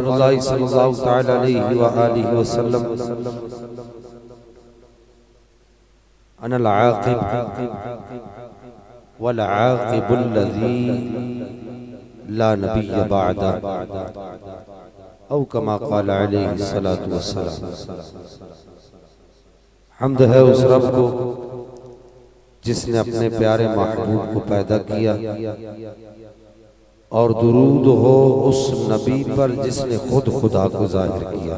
सल्लल्लाहु तआला अलैहि व आलिहि वसल्लम अनल आक़िब वल आक़िबुल लज़ी ला नबिय्य बअदा औ कमा क़ाल अलैहि सलातु वस्सलाम। हम्द है उस रब को जिसने अपने प्यारे महबूब को पैदा किया, और दुरूद हो उस नबी पर जिसने खुद खुदा को जाहिर किया।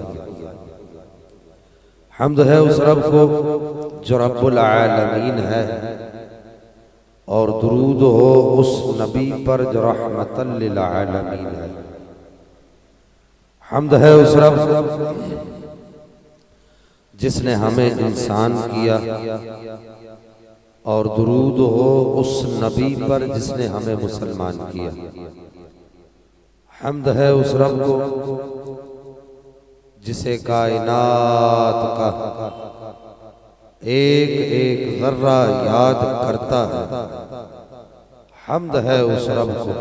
हम्द है उस रब को जो रब्बुल आलमीन है, और दुरूद हो उस नबी पर जो रहमतल लिल आलमीन है। हम्द है उस रब जिसने हमें इंसान किया, और दुरूद हो उस नबी पर जिसने हमें मुसलमान किया। हम्द है उस रब को जिसे कायनात का एक एक जर्रा याद करता है। हम्द है उस रब को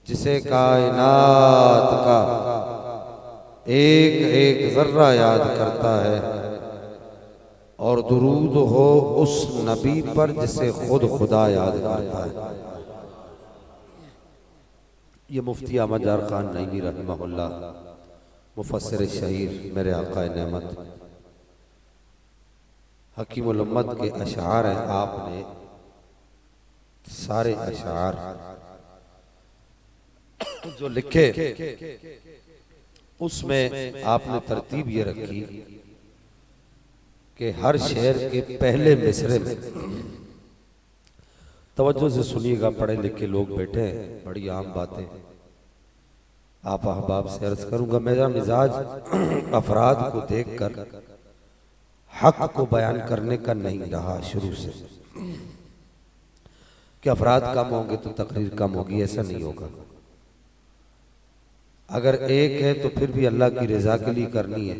जिसे कायनात का एक एक जर्रा याद करता है, और दुरूद हो उस नबी पर जिसे खुद खुदा याद करता है। ये मुफ्ती अहमद यार खान नईमी रहमहुल्लाह मुफस्सिर शहीर मेरे आका नेमत हकीमुल उम्मत के अशआर हैं। आपने सारे अशआर जो लिखे उसमें आपने तरतीब ये रखी कि हर शेर के पहले मिसरे में, तवज्जो से सुनिएगा, पढ़े लिखे लोग बैठे हैं, बड़ी आम बातें आप अहबाब से अर्ज करूंगा। मेरा मिजाज अफराद को देखकर हक को बयान करने का नहीं रहा शुरू से, कि अफराद कम होंगे तो तकरीर कम होगी, ऐसा नहीं होगा। अगर एक है तो फिर भी अल्लाह की रजा के लिए करनी है,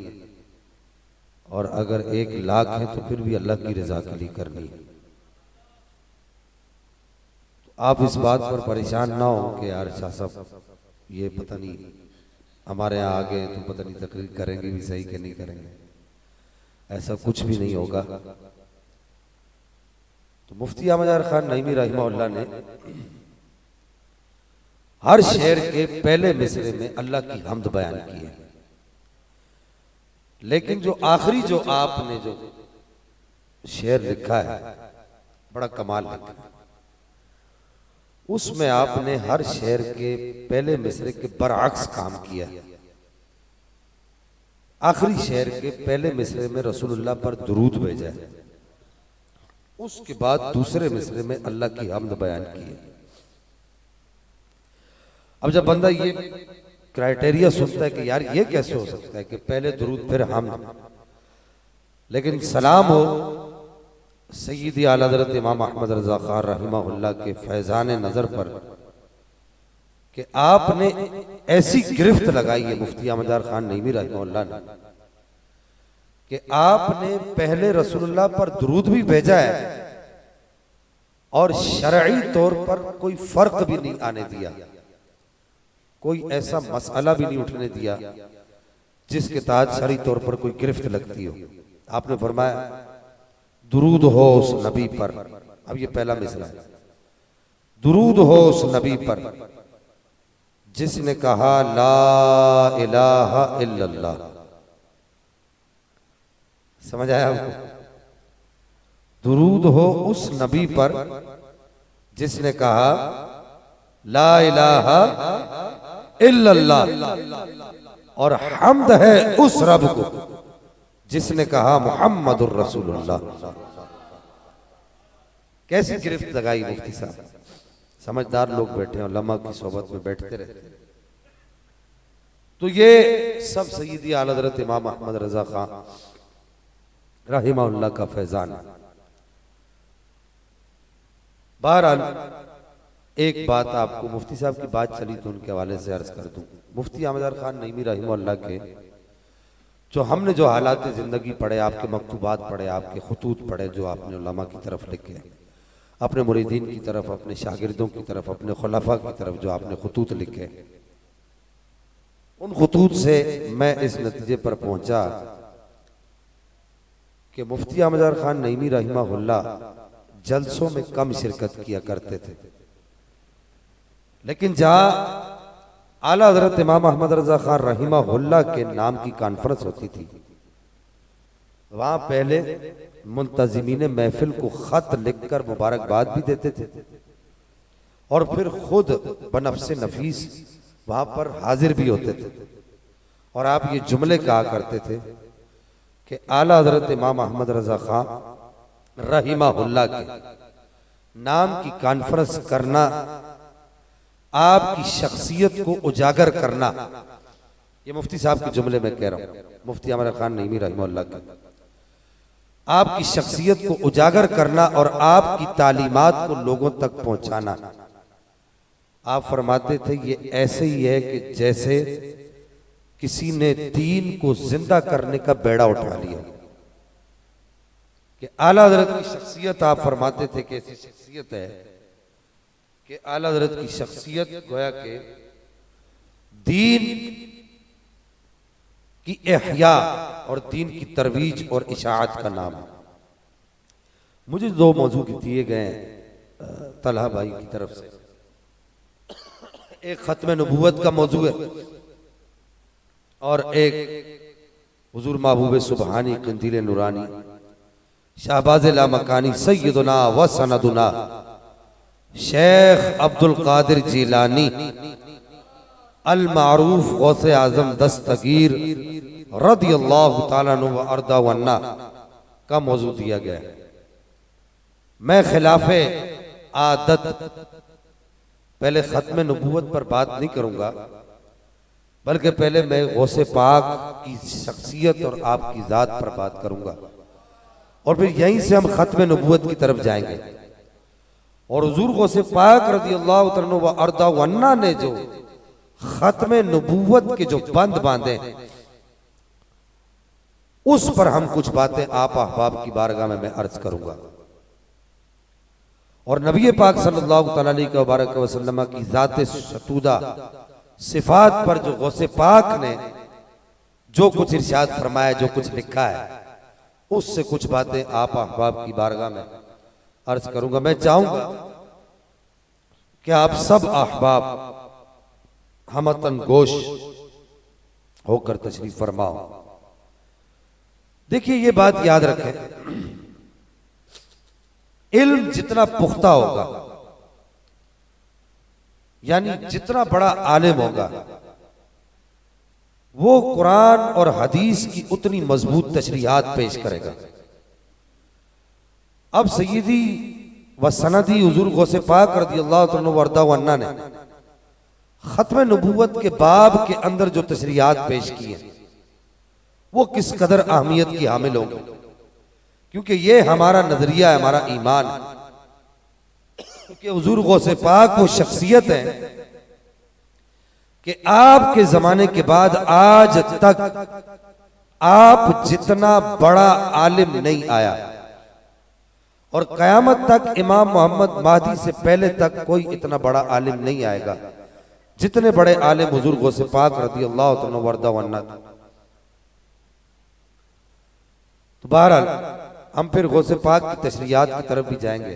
और अगर 1,00,000 है तो फिर भी अल्लाह की रजा के लिए करनी है। तो आप इस बात पर परेशान ना हो कि यार शाह साहब ये पता नहीं हमारे यहाँ आ गए तो पता नहीं तकरीर करेंगे भी सही कि नहीं करेंगे, ऐसा कुछ भी नहीं होगा। तो मुफ्ती अहमद यार खान नईमी रहमहुल्लाह ने हर शेर के पहले मिसरे में अल्लाह की हम्द बयान की है, लेकिन जो आखिरी जो आपने जो शेर लिखा है बड़ा कमाल लिखा है। उसमें आपने हर शेर के पहले मिसरे के बरअक्स काम किया। आखिरी शेर के पहले मिसरे में रसूलुल्लाह पर दुरूद भेजा है, उसके बाद दूसरे मिसरे में अल्लाह की हम्द बयान की है। अब जब बंदा ये क्राइटेरिया सुनता है कि यार ये कैसे हो सकता है कि पहले दुरूद फिर हम्द, लेकिन सलाम हो सय्यदी आला हज़रत इमाम अहमद रज़ा खान रहमहुल्लाह के फैज़ान नज़र पर कि आपने ऐसी गिरफ्त लगाई है मुफ्ती अहमद यार खान नईमी रहमहुल्लाह ने कि आपने पहले रसूलुल्लाह पर दुरूद भी भेजा है, और शरई तौर पर कोई फर्क भी नहीं आने दिया, कोई ऐसा मसला भी नहीं उठने दिया जिसके तहत शरई तौर पर कोई गिरफ्त लगती हो। आपने फरमाया दुरूद हो उस नबी पर। अब ये पहला मिसरा है, दुरूद हो उस नबी पर जिसने कहा ला इलाहा इल्लल्लाह। समझ आया आपको? दुरूद हो उस नबी पर जिसने कहा ला इलाहा इल्लल्लाह, और हम्द है उस रब को जिसने कहा मुहम्मदुर रसूलुल्लाह। कैसी गिरफ्त लगाई मुफ्ती साहब, समझदार लोग बैठे हैं, उलमा की सोबत में बैठते रहते हैं। तो ये सब सय्यदी आला हज़रत इमाम अहमद रज़ा खान रहमहुल्लाह का फैज़ान है। बहरहाल एक बात आपको, मुफ्ती साहब की बात चली तो उनके हवाले से अर्ज कर दूं। मुफ्ती अहमद यार खान नईमी रहमहुल्लाह के जो हमने जो हालात ज़िंदगी पढ़े, आपके मकतूबात पढ़े, आपके खुतूत पढ़े, जो आपने उलमा की तरफ लिखे, अपने मुरीदीन की तरफ, अपने शागिर्दों की तरफ, अपने खुलफा की तरफ जो आपने खुतूत लिखे, उन खुतूत से मैं इस नतीजे पर पहुंचा कि मुफ्ती अहमद खान नईमी रहमहुल्लाह जलसों में कम शिरकत किया करते थे, लेकिन जहां आला हजरत इमाम अहमद रजा खान रहमहुल्लाह के नाम की कॉन्फ्रेंस होती थी, वहां पहले मुंतजिमीन महफिल को खत लिखकर मुबारकबाद भी देते थे और फिर खुद बनफ्से नफीस वहां पर हाजिर भी होते थे। और आप ये जुमले कहा करते थे कि आला हजरत इमाम अहमद रजा खान रहमहुल्लाह के नाम की कॉन्फ्रेंस करना, आपकी शख्सियत को उजागर करना, ये मुफ्ती साहब के जुमले में कह रहा हूं, मुफ्ती अहमद खान नईमी रहमहुल्लाह के, आपकी शख्सियत को उजागर करना और आपकी तालीमात को लोगों तक पहुंचाना। आप फरमाते थे ये ऐसे ही है कि जैसे किसी ने दीन को जिंदा करने का बेड़ा उठा लिया। कि आला हजरत की शख्सियत, आप फरमाते थे कि ऐसी शख्सियत है कि आला हजरत की शख्सियत गोया के दीन की इहया और दीन की तरवीज और इशाअत का नाम है। मुझे दो मौजू दिए गए तलहा भाई की तरफ से, एक खत्म नबूवत का मौजू है और एक हुजूर महबूब सुबहानी कंदील नूरानी शाहबाज लामकानी सैयदुना व सनदुना शेख अब्दुल कादिर जिलानी अल मारूफ गौसे आजम दस्तगीर रदियल्लाहु ताला अन्हु व अर्दा वन्ना का मौजू दिया गया है। मैं खिलाफे आदत पहले खत्म नबूवत पर बात नहीं करूंगा, बल्कि पहले मैं गौसे पाक की शख्सियत और आपकी जात पर बात करूंगा और फिर यहीं से हम खत्म नबूवत की तरफ जाएंगे। और हुजूर गौसे पाक रदियल्लाहु ताला अन्हु व अर्दा वन्ना ने जो खत्म नबूवत के जो बंद बांधे, उस पर हम कुछ बातें आप अहबाब की बारगाह में मैं अर्ज करूंगा। और नबी पाक सल्लल्लाहु अलैहि वसल्लम की जाते सतूदा सिफात पर जो गौसे पाक ने जो कुछ इरशाद फरमाया, जो कुछ लिखा है, उससे कुछ बातें आप अहबाब की बारगाह में अर्ज करूंगा। मैं चाहूंगा कि आप सब अहबाब हमतन गोश होकर तशरीफ फरमाओ। देखिए ये बात याद रखें, इल्म जितना पुख्ता होगा, यानी जितना बड़ा आलिम होगा, वो कुरान और हदीस की उतनी मजबूत तशरीहात पेश करेगा। अब सय्यदी व सनदी हुजूर गौसे पाक रदियल्लाहु तआला वर्दा वन्ना ने खत्म नबूवत के बाब के अंदर जो तशरीहात पेश किए, वो किस कदर अहमियत की हामिल होंगे, क्योंकि ये हमारा नजरिया है, हमारा ईमान है। क्योंकि हुजूर गौसे पाक वो शख्सियत है कि आपके जमाने के बाद आज तक आप जितना बड़ा आलिम नहीं आया और कयामत तक इमाम मोहम्मद महदी से पहले तक कोई इतना बड़ा आलिम नहीं आएगा जितने बड़े आलिम हुजूर गौसे पाक रदियल्लाहु तआला वर्दा वन्ना। तो बहरहाल हम फिर गौसे पाक की तशरीहात की तरफ भी जाएंगे।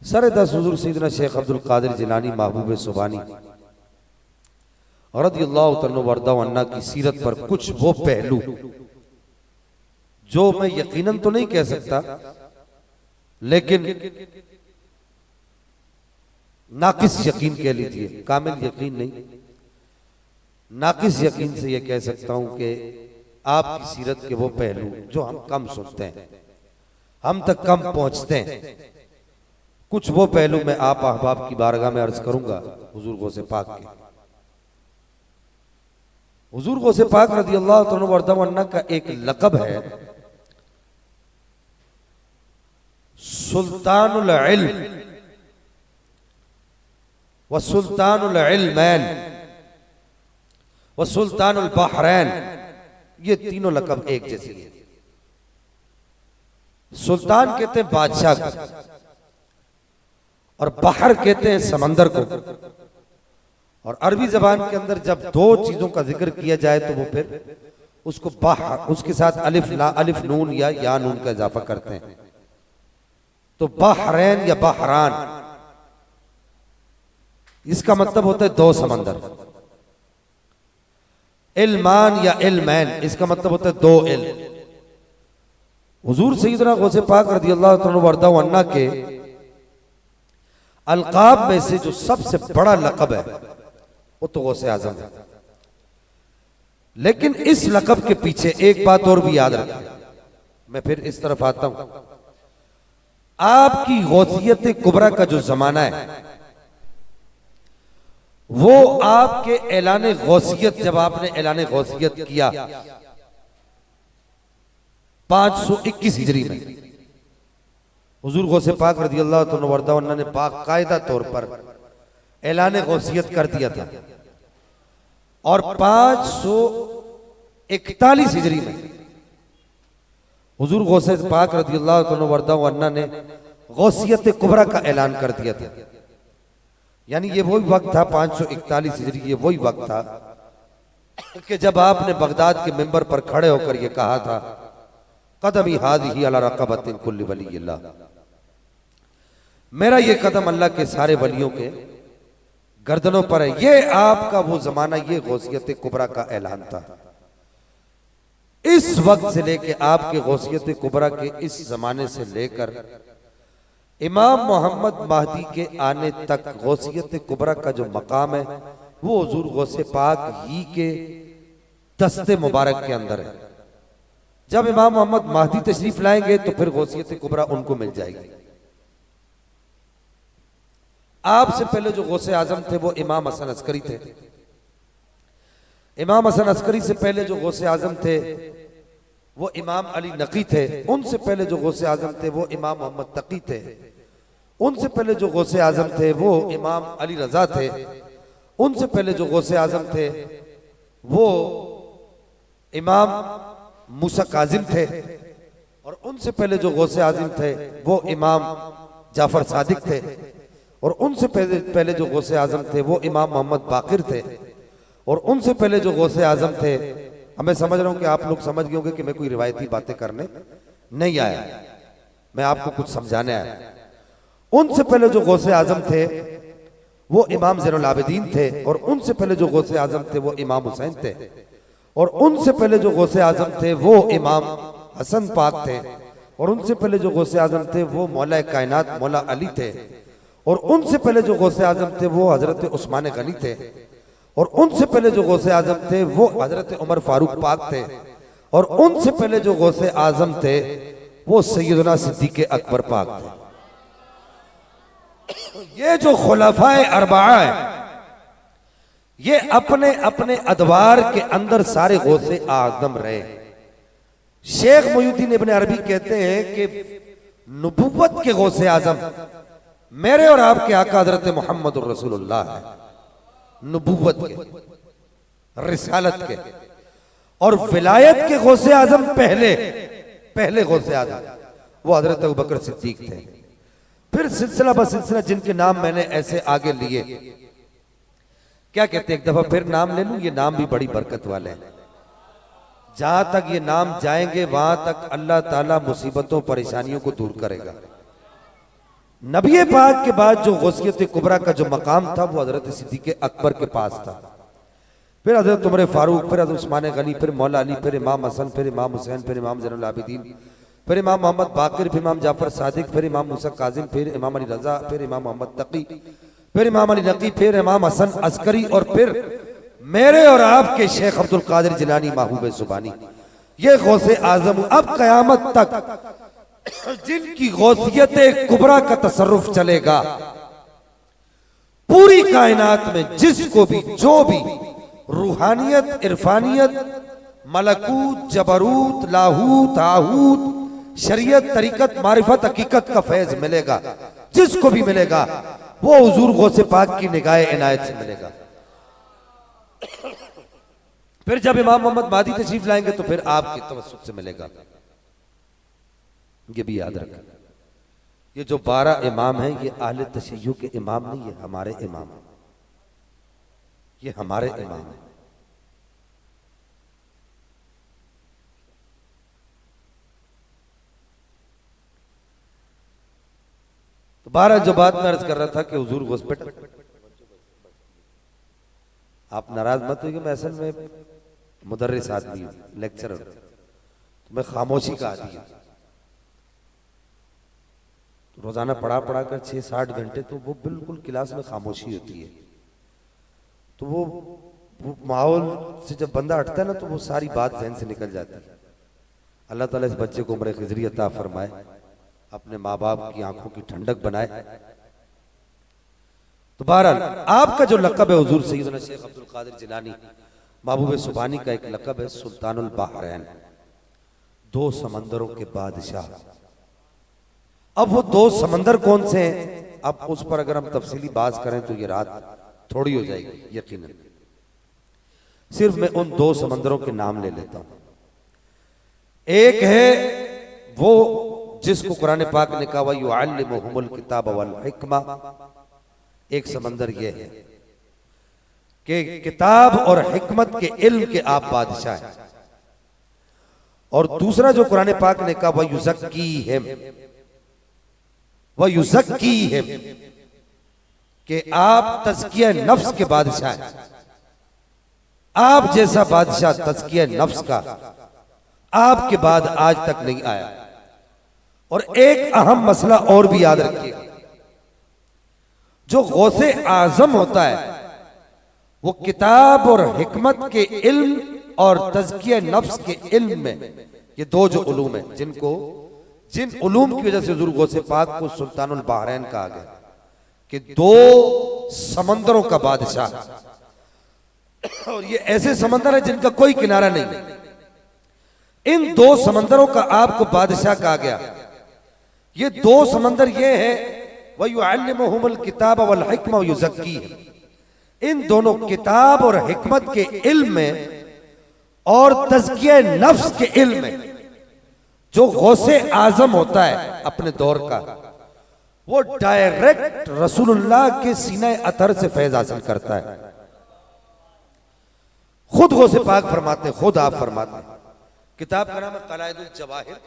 सर दस हुजूर सैयदना शेख अब्दुल कादिर जिलानी महबूब सुबानी रदियल्लाहु तआला वर्दा वन्ना की सीरत पर कुछ वो पहलू जो मैं यकीनन तो नहीं कह सकता, लेकिन नाकिस यकीन कह लीजिए, कामिल यकीन नहीं, नाकिस यकीन से यह कह सकता हूं कि आपकी सीरत के वो पहलू जो हम कम सुनते हैं, हम तक कम पहुंचते हैं, कुछ वो पहलू मैं आप अहबाब की बारगाह में अर्ज करूंगा। हुजूर गौसे पाक के, हुजूर गौसे पाक रदियल्लाहु तआला वर्दा वन्ना का एक लक़ब है सुल्तानुल इल्म व सुल्तानुल इल्मैन व सुल्तानुल बहरैन। ये तीनों लक़ब एक जैसे हैं। सुल्तान कहते हैं बादशाह को और बहर कहते हैं समंदर को और अरबी जबान के अंदर जब दो चीजों का जिक्र किया जाए तो वो फिर उसको उसके साथ अलिफ नून या नून का इजाफा करते हैं। तो बहरैन या बहरान, इसका मतलब होता है दो समंदर। इल्मान या इल्मैन, इसका मतलब होता है दो इल्म। हुजूर सैयदना गौसे पाक रज़ियल्लाहु तआला अन्हु के अलकाब में से जो सबसे बड़ा लक़ब है वो तो गौसे आजम है। लेकिन इस लक़ब के पीछे एक बात और भी याद रखें, मैं फिर इस तरफ आता हूं। आपकी गौसियत कुबरा का जो जमाना है वो आपके ऐलान गौसियत, जब आपने ऐलान गौसियत किया 521 हिजरी में, हुजूर गौसे पाक रज़ियल्लाहु तआला अन्हु ने बाकायदा तौर पर ऐलान गौसियत कर दिया था। और 541 हिजरी में हुजूर गौसे पाक रज़ियल्लाहु तआला अन्हु ने गौसियत कुबरा का ऐलान कर दिया था। यानी ये वही वक्त था, 541 हिजरी, ये वही वक्त था कि जब आपने बगदाद के मिंबर पर खड़े होकर ये कहा था, कदमी हाज़िही अला रक़बतिन कुल्ली वलिय्यिल्लाह, मेरा ये कदम अल्लाह के सारे वलियों के गर्दनों पर है। ये आपका वो जमाना, ये गौसियत कुबरा का ऐलान था। इस वक्त से लेकर आपके गौसियत कुबरा के इस जमाने से लेकर इमाम मोहम्मद महदी के आने तक गौसियत कुबरा का जो मकाम है वो हुजूर गौसे पाक ही के दस्ते मुबारक के अंदर है। जब इमाम मोहम्मद महदी तशरीफ लाएंगे तो फिर गौसियत कुबरा उनको मिल जाएगी। आपसे पहले जो गौसे आजम थे वो इमाम हसन अस्करी थे। इमाम हसन अस्करी से पहले जो गौसे आजम थे वो इमाम अली नकी थे। उनसे पहले जो गौसे आजम थे वो इमाम मोहम्मद तकी थे। उनसे पहले जो गौसे आजम थे वो इमाम अली रजा थे। उनसे पहले जो गौसे आजम थे वो इमाम मूसा काजिम थे। और उनसे पहले जो गौसे आजम थे वो इमाम जाफर सादिक थे। और उनसे पहले जो गौसे आजम थे वो इमाम मोहम्मद बाकिर थे। और उनसे पहले जो गौसे आजम थे, मैं समझ रहा हूं कि आप लोग समझ गए होंगे कि मैं कोई रिवायती बातें करने नहीं आया, मैं आपको कुछ समझाने आया। उनसे पहले जो गौसे आजम थे वो इमाम ज़ैनुल आबिदीन थे। और उनसे पहले जो गौसे आजम थे वो इमाम हुसैन थे। और उनसे पहले जो गौसे आजम थे वो इमाम हसन पाक थे। और उनसे पहले जो गौसे आजम थे वो मौला कायनात मौला अली थे। और उनसे पहले जो गौसे आजम थे वो हजरत उस्मान गनी थे। और उनसे पहले जो गौसे आजम थे वो हजरत उमर फारूक पाक थे। और उनसे पहले जो गौसे आजम थे वो सैयदना सिद्दीक़ अकबर पाक थे। ये जो खुलफाए अरबाआ है ये अपने अपने अदवार के अंदर सारे गौसे आजम रहे। शेख मुहीउद्दीन इब्न अरबी कहते हैं कि नबुव्वत के गौसे आजम मेरे और आपके आका हजरत मोहम्मद रसूलुल्लाह है। नबुव्वत के, रिसालत के। और विलायत के गौसे आजम पहले गौसे आजम वो हजरत अबू बकर सिद्दीक थे। फिर सिलसिला ब सिलसिला जिनके नाम मैंने ऐसे आगे लिए, क्या कहते हैं, एक दफा फिर नाम ले लूं, ये नाम भी बड़ी बरकत वाले हैं। जहां तक ये नाम जाएंगे वहां तक अल्लाह ताला मुसीबतों परेशानियों को दूर करेगा। नबी पाक के बाद जो गौसियत कुबरा का जो मकाम था वो हजरत सिद्दीक़ अकबर के पास था। फिर हजरत उमर फारूक, फिर हजरत उस्मान गनी, फिर मौला अली, फिर इमाम हसन, फिर इमाम हुसैन, फिर इमाम ज़ैनुल आबिदीन, फिर इमाम मोहम्मद बाकिर, फिर इमाम जाफर सादिक, फिर इमाम मूसा काजिम, फिर इमाम अली रजा, फिर इमाम मोहम्मद तकी, फिर इमाम अली नकी, फिर इमाम हसन अस्करी। और फिर मेरे और आपके शेख अब्दुल कादिर जिलानी महबूब जुबानी, ये गौसे आजम अब कयामत तक जिनकी गौसियत कुबरा का तसर्रुफ चलेगा पूरी कायनात में, जिसको भी जो भी रूहानियत, इरफानियत, मलकूत, जबरूत, लाहूत, आहूत, शरीयत, तरीकत, मारिफत, हकीकत का फैज मिलेगा, जिसको भी मिलेगा वो हुजूर गौसे पाक की निगाह इनायत से मिलेगा। फिर जब इमाम मोहम्मद महदी तशरीफ लाएंगे तो फिर आपके तवस्सुत से मिलेगा। ये भी याद रखें, ये जो 12 इमाम हैं ये अहले तशय्युअ के इमाम नहीं, ये हमारे इमाम हैं। ये हमारे इमाम हैं। तो 12 जो बात मैं अर्ज कर रहा था कि हुजूर हॉस्पिटल, आप नाराज मत होइए, मैं असल में मुदर्रिस आदमी हूं, लेक्चरर, तो मैं खामोशी का आदमी हूं। रोजाना पढ़ा पढ़ा कर 6-60 घंटे, तो वो बिल्कुल क्लास में खामोशी होती है। तो वो माहौल से जब बंदा हटता है ना, तो वो सारी बात जहन से निकल जाती है। अल्लाह ताला इस बच्चे को उम्र खिजरी अता फरमाए, अपने माँ बाप की आंखों की ठंडक बनाए। तो बहरहाल आपका जो लक़ब है हुजूर सैयदना शेख अब्दुल कादिर जिलानी महबूब सुबानी का एक लक़ब है सुल्तानुल बहरैन, 2 समंदरों के बादशाह। अब वो 2 समंदर कौन से हैं, अब उस पर अगर हम तफसीली बात करें तो ये रात थोड़ी हो जाएगी यकीनन। सिर्फ मैं उन 2 समंदरों के नाम ले लेता हूं। एक है वो जिसको कुरान पाक ने कहा युअल्लिमुहुमुल किताब वल हिकमा, एक समंदर ये है कि किताब और हिकमत के इल्म के आप बादशाह हैं। और दूसरा जो कुरान पाक ने कहा वयुज़क्कीहिम, कि आप तज़किया नफ्स के बादशाह हैं। आप जैसा बादशाह तज़किया नफ्स का आपके बाद आज तक नहीं आया। और एक अहम मसला और भी याद रखिएगा, जो गौसे आजम होता है वो किताब और हिकमत के इल्म और तज़किया नफ्स के इल्म में, ये 2 जो उलूम है जिन उलूम की वजह से हुजूर गौसे पाक को सुल्तानुल बहरैन कहा गया कि 2 समंदरों का बादशाह। और ये ऐसे समंदर है जिनका कोई किनारा नहीं है। इन 2 समंदरों का आपको बादशाह कहा गया। ये 2 समंदर ये है वयुअल्लिमुहुमुल किताब वल हिकमा वयुज़क्कीहिम, इन दोनों किताब और हिकमत के इल्म में और तज़किया नफ्स के इल्म में जो गौसे आजम होता है अपने दौर का, वो डायरेक्ट रसूलुल्लाह के सीने अतर से फैज हासिल करता है। खुद गौसे पाक फरमाते, खुद आप फरमाते, किताब का नाम है क़लाइदुल जवाहिर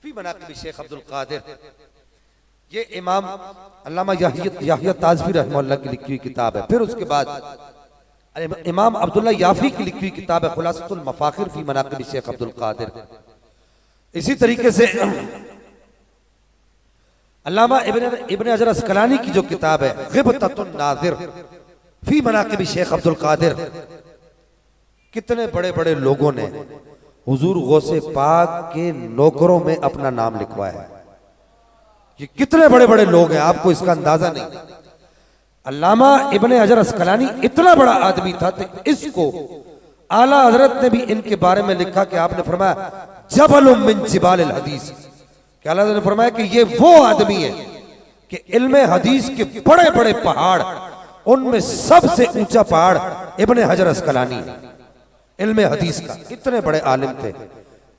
फी मनाक़िब शेख अब्दुल कादिर। ये इमाम अल्लामा याहिया ताज़वी रहमतुल्लाह की लिखी हुई किताब है। फिर उसके बाद इमाम अब्दुल्ला याफी की लिखी हुई किताब है खुलासतुल मफाखिर फी मनाक़िब शेख अब्दुल कादिर। इसी तरीके से अल्लामा इब्न हजर अस्कलानी की जो किताब है ग़िबततुन नाज़िर फी मनाक़िब शेख अब्दुल कादिर। कितने बड़े बड़े लोगों ने हुजूर गौसे पाक के नौकरों में अपना नाम लिखवाया है। ये कितने बड़े बड़े लोग हैं, आपको इसका अंदाजा नहीं। अल्लामा इब्ने हजर अस्कलानी इतना बड़ा आदमी था कि इसको आला हजरत ने भी इनके बारे में लिखा कि आपने फरमाया जबलुम मिन जिबालिल हदीस, कि आला हजरत ने फरमाया कि ये वो आदमी है कि इल्मे हदीस के बड़े बड़े पहाड़, उनमें सबसे ऊंचा पहाड़ इब्ने हजर अस्कलानी है। इल्मे हदीस का इतने बड़े आलिम थे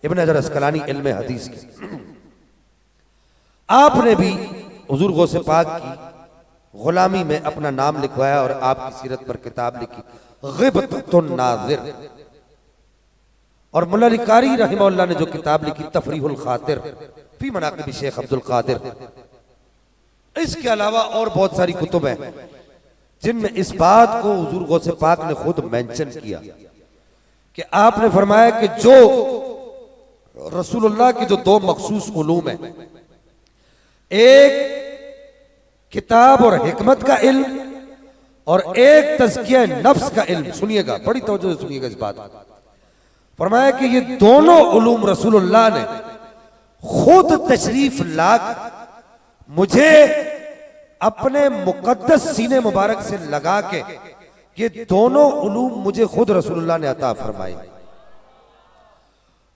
इब्ने हजर अस्कलानी इल्मे हदीस के। आपने भी हुजूर गौसे पाक की गुलामी में अपना नाम लिखवाया और आपकी सीरत पर किताब लिखी ग़िबततुन नाज़िर। और मुल्ला अली कारी रहमतुल्लाह ने जो किताब लिखी तफरीहुल खातिर फी मनाक़िब शेख अब्दुल कादिर। इसके अलावा और बहुत सारी कुतुब हैं जिनमें इस बात को हुजूर गौसे पाक ने खुद मेंशन किया कि आपने फरमाया कि जो रसूलुल्लाह की जो 2 मखसूस उलूम है, एक किताब और हिकमत का इल्म और एक तज़किया नफ्स का इल्म। सुनिएगा, बड़ी तवज्जो से सुनिएगा इस बात को। फरमाया कि ये दोनों उलूम रसूलुल्लाह ने खुद तशरीफ लाकर मुझे अपने मुकद्दस सीने मुबारक से लगा के ये दोनों उलूम मुझे खुद रसूलुल्लाह ने अता फरमाए।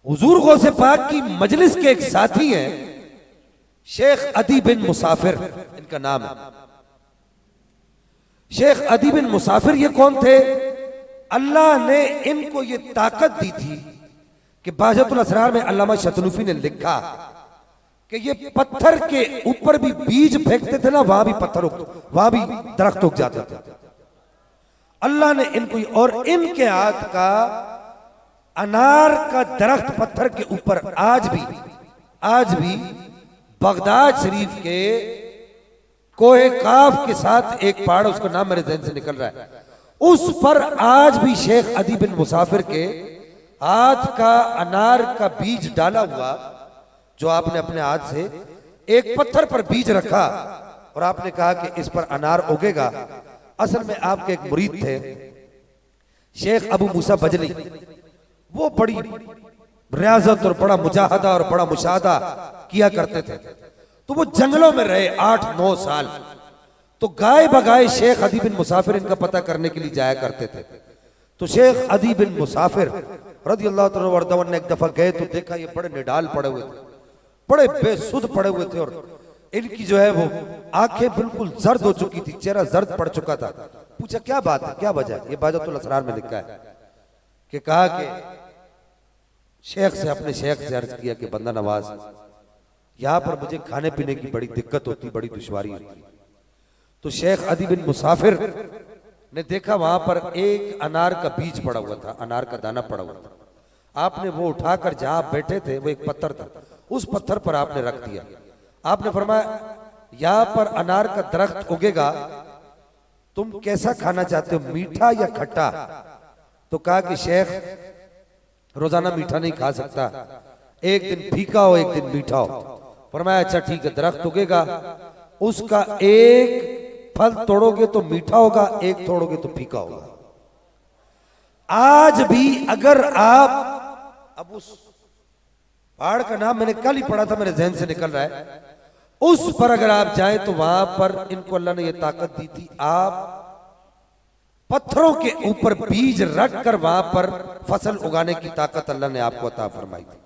हुजूर गौसे पाक की मजलिस के एक साथी हैं शेख अदी बिन मुसाफिर, इनका नाम है। शेख अदी बिन मुसाफिर ये कौन थे? अल्लाह ने इनको ये ताकत दी थी कि बाहजतुल असरार में अल्लामा शतनुफी ने लिखा कि ये पत्थर के ऊपर भी बीज फेंकते थे ना, वहां भी पत्थर वहां भी दरख्त उग जाते थे। अल्लाह ने इनको, और इनके हाथ का अनार का दरख्त पत्थर के ऊपर आज भी बगदाद शरीफ के कोहे काफ के साथ एक पहाड़, उसका नाम मेरे ज़हन से निकल रहा है, उस पर आज भी शेख अदी बिन मुसाफिर के हाथ का अनार का बीज डाला हुआ, जो आपने अपने हाथ से एक पत्थर पर बीज रखा और आपने कहा कि इस पर अनार उगेगा। असल में आपके एक मुरीद थे शेख अबू मूसा बजली, वो बड़ी रियाजत और बड़ा मुजाहदा और बड़ा मुशाहदा किया करते थे। तो वो जंगलों में रहे 8-9 साल। तो गाय बगाए शेख अदी बिन मुसाफिर इनका पता करने के लिए जाया करते थे। तो शेख अदी बिन मुसाफिर रज़ी अल्लाह तआला अन्हु ने एक दफा गए तो देखा ये बड़े निडाल पड़े हुए थे, बड़े बेसुध पड़े हुए थे, और इनकी जो है वो आंखें बिल्कुल जर्द हो चुकी थी, चेहरा जर्द पड़ चुका था। पूछा क्या बात है, क्या वजह है? ये बाजतुल असरार में लिखा है कि कहा कि शेख से, अपने शेख से अर्ज किया कि बंदा नवाज, यहां पर मुझे खाने पीने की बड़ी दिक्कत होती, बड़ी दुश्वारी होती। तो शेख अदी बिन मुसाफिर ने देखा वहां पर एक अनार का बीज पड़ा हुआ था, अनार का दाना पड़ा हुआ था। आपने वो उठाकर जहां बैठे थे वो एक पत्थर था, उस पत्थर पर आपने रख दिया। आपने फरमाया यहां पर अनार का दरख्त उगेगा, तुम कैसा खाना चाहते हो, मीठा या खट्टा? तो कहा कि शेख रोजाना मीठा नहीं खा सकता, एक दिन फीका हो एक दिन मीठा हो। फरमाया अच्छा ठीक है, दरख्त उगेगा, उसका एक फल तोड़ोगे तो मीठा होगा, एक तोड़ोगे तो फीका होगा। आज भी अगर आप, अब उस पहाड़ का नाम मैंने कल ही पढ़ा था, मेरे जहन से निकल रहा है, उस पर अगर आप जाएं तो वहां पर इनको अल्लाह ने यह ताकत दी थी, आप पत्थरों के ऊपर बीज रख कर वहां पर फसल उगाने की ताकत अल्लाह ने आपको अता फरमाई थी।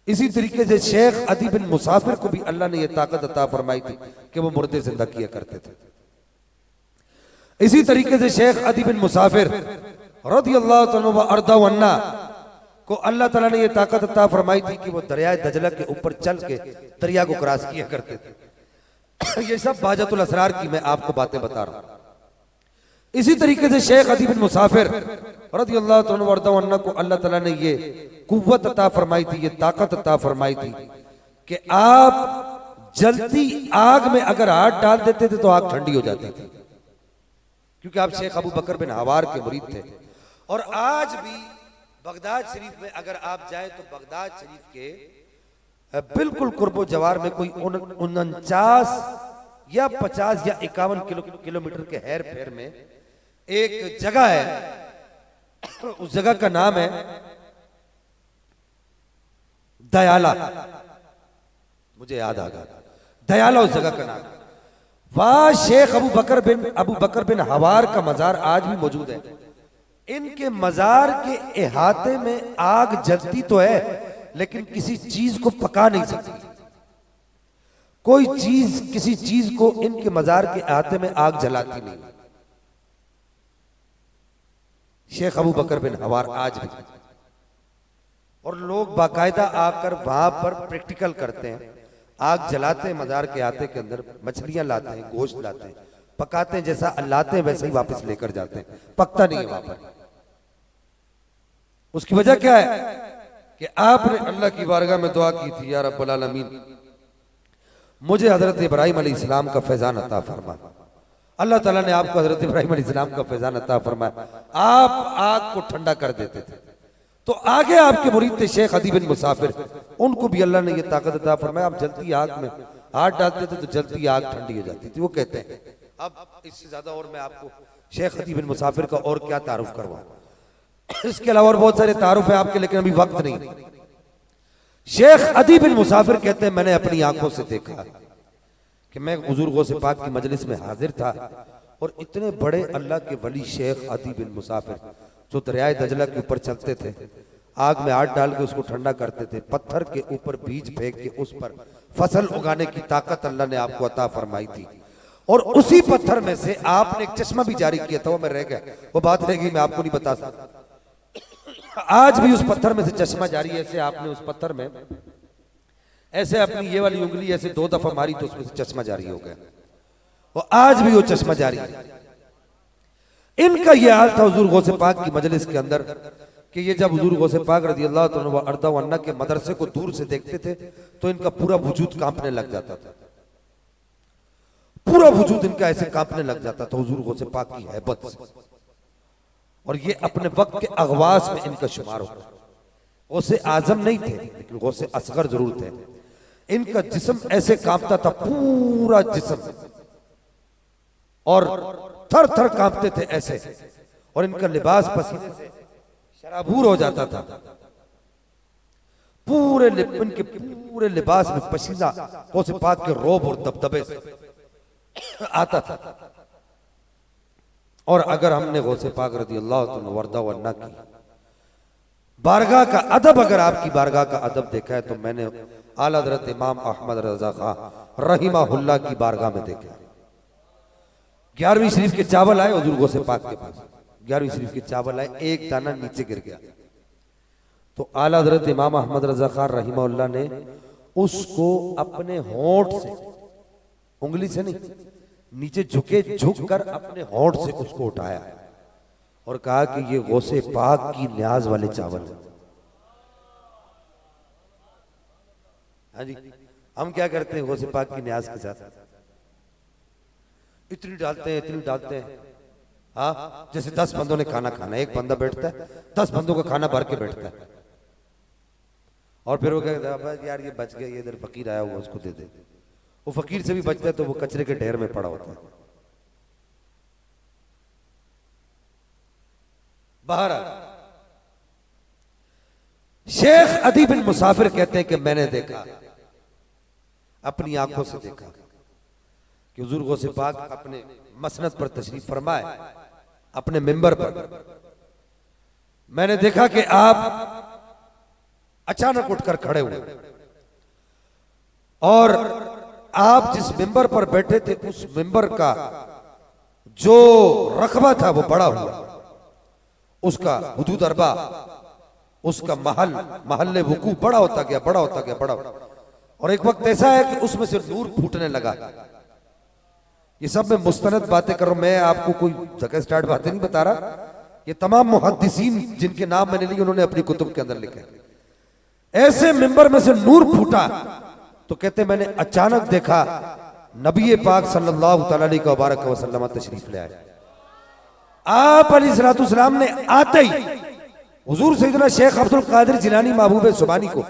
इसी तरीके से शेख अदी बिन मुसाफिर को भी अल्लाह ने यह ताकत अता फरमाई थी कि वो मुर्दे जिंदा किया करते थे। इसी तरीके से शेख अदी बिन मुसाफिर रज़ियल्लाहु तआला अर्दा वन्ना को अल्लाह ताला ने यह ताकत अता फरमाई थी कि वो दरियाए दजला के ऊपर चल के दरिया को क्रॉस किया करते थे। ये सब बाजतुल असरार की मैं आपको बातें बता रहा हूं। इसी तरीके से शेख अदी बिन मुसाफिर रज़ियल्लाहु तआला अर्दा वन्ना को अल्लाह ताला ने ये कुव्वत अता फरमाई थी, ये ताकत अता फरमाई थी कि आप जलती आग में अगर हाथ डाल देते थे तो आग ठंडी हो जाती थी, क्योंकि आप शेख अबू बकर बिन हवार के मुरीद थे। और आज भी बगदाद शरीफ में अगर आप जाएं तो बगदाद शरीफ के बिल्कुल कुर्बो जवार में कोई 49 या 50 या 51 किलोमीटर के हेर फेर में एक जगह है, उस जगह का नाम है दयाला, मुझे याद आ गया, दयाला उस जगह का नाम। वहां शेख अबू बकर बिन हवार का मजार आज भी मौजूद है। इनके मजार के इहाते में आग जलती तो है लेकिन किसी चीज को पका नहीं सकती, कोई चीज किसी चीज को इनके मजार के इहाते में आग जलाती नहीं। शेख अबू बकर बिन हवार आज भी, और लोग बाकायदा आकर वहां पर प्रैक्टिकल करते हैं, आग जलाते हैं मजार के आते के अंदर, मछलियां लाते हैं, गोश्त लाते हैं, पकाते हैं, जैसा लाते हैं वैसे ही वापस लेकर जाते हैं, पकता नहीं है वहां पर। उसकी वजह क्या है कि आपने अल्लाह की बारगाह में दुआ की थी, या रब्बुल आलमीन मुझे हजरत इब्राहिम अलैहिस्सलाम का फैजान अता फरमा। अल्लाह ताला ने आपको हजरत इब्राहिम अलैहिस्सलाम का फैजान अता फरमाया, आप आग को ठंडा कर देते थे। तो आगे आपके मुरीद थे शेख अदी बिन मुसाफिर, उनको भी अल्लाह ने यह ताकत अता फरमाया, आप जलती आग में हाथ डालते थे तो जलती आग ठंडी हो जाती थी। वो कहते हैं, अब इससे ज्यादा और मैं आपको शेख अदी बिन मुसाफिर का और क्या तारुफ करवाऊं, इसके अलावा और बहुत सारे तारुफ है आपके, लेकिन अभी वक्त नहीं। शेख अदी बिन मुसाफिर कहते हैं, मैंने अपनी आंखों से देखा कि मैं हुजूर गौसे पाक की मजलिस में हाजिर था और इतने बड़े अल्लाह के वली शेख अदी बिन मुसाफिर जो दरियाए दजला के ऊपर चलते थे, आग में हाथ डाल के उसको ठंडा करते थे, पत्थर के ऊपर बीज फेंक के उस पर फसल उगाने की ताकत अल्लाह ने आपको अता फरमाई थी। और उसी पत्थर में से आपने एक चश्मा भी जारी किया था, वो मैं रह गया, वो बात रह गई, मैं आपको नहीं बता सकता। आज भी उस पत्थर में से चश्मा जारी है। ऐसे आपने उस पत्थर में ऐसे अपनी ये वाली उंगली ऐसे 2 दफा मारी तो उसमें से चश्मा जारी हो गया, और आज भी वो चश्मा जारी है। इनका ये हाल था हुजूर गौसे पाक की मजलिस के अंदर कि ये जब हुजूर गौसे पाक रज़ी अल्लाह तआला अर्दा व अन्ना के मदरसे को दूर से देखते थे तो इनका पूरा वजूद कांपने लग जाता था, पूरा वजूद इनका ऐसे कांपने लग जाता था हुजूर गौसे पाक की हैबत से। और ये अपने वक्त के अगवास में इनका शुमार होता। गौसे आजम नहीं थे लेकिन गौसे असगर जरूर थे। इनका जिस्म ऐसे कांपता था, पूरा जिस्म, और थर थर कांपते थे ऐसे, और इनका लिबास पसीने से शराबूर हो जाता था। इनके पूरे लिबास में पसीना गौसे पाक के रोब और दबदबे से आता था। और अगर हमने गौसे पाक रज़ी अल्लाह तआला वर्दा व अन्ना की बारगाह का अदब, अगर आपकी बारगाह का अदब देखा है तो मैंने आला हज़रत इमाम अहमद रज़ा खां रहिमहुल्लाह की बारगाह में देखा। 11वीं शरीफ के चावल आए हुजूर गौसे पाक के पास, 11वीं शरीफ के चावल आए, एक दाना नीचे गिर गया तो आला हज़रत इमाम अहमद रज़ा खां रहिमहुल्लाह ने उसको अपने होंठ से, उंगली से नहीं, नीचे झुक कर अपने होंठ से उसको उठाया और कहा कि ये गौसे पाक की न्याज वाले चावल हैं। हाँ जी, हम क्या करते हैं गौसे पाक की न्याज के साथ? इतनी डालते हैं, हाँ, जैसे 10 बंदों ने खाना खाना, एक बंदा बैठता है 10 बंदों का खाना भर के बैठता है, और फिर वो कहता है यार ये बच गया, ये इधर फकीर आया हुआ उसको दे दे। वो फकीर से भी बचता है तो वो कचरे के ढेर में पड़ा होता है। बाहर शेख अदी बिन मुसाफिर कहते हैं कि मैंने देखा, अपनी आंखों से देखा कि हुजूर गौसे पाक अपने मसनद पर तशरीफ फरमाए, अपने मिंबर पर। मैंने देखा कि आप अचानक उठकर खड़े हुए और आप जिस मिंबर पर बैठे थे उस मिंबर का जो रकबा था वो बड़ा हुआ, उसका हुदूद अरबा, उसका महल वकू बड़ा होता गया। और एक वक्त ऐसा है कि उसमें से नूर फूटने लगा। ये सब मैं मुस्तनद बातें कर रहा हूं, मैं आपको कोई जगह स्टार्ट बातें नहीं बता रहा। ये तमाम मुहद्दिसीन जिनके नाम मैंने लिए उन्होंने अपनी कुतुब के अंदर लिखे। ऐसे मिंबर में से नूर फूटा तो कहते मैंने अचानक देखा नबी पाक सल्लल्लाहु अलैहि वसल्लम तशरीफ ले आए। आप अलैहिस्सलाम ने आते ही हुजूर सैयदना शेख अब्दुल कादिर जिलानी महबूब सुबानी को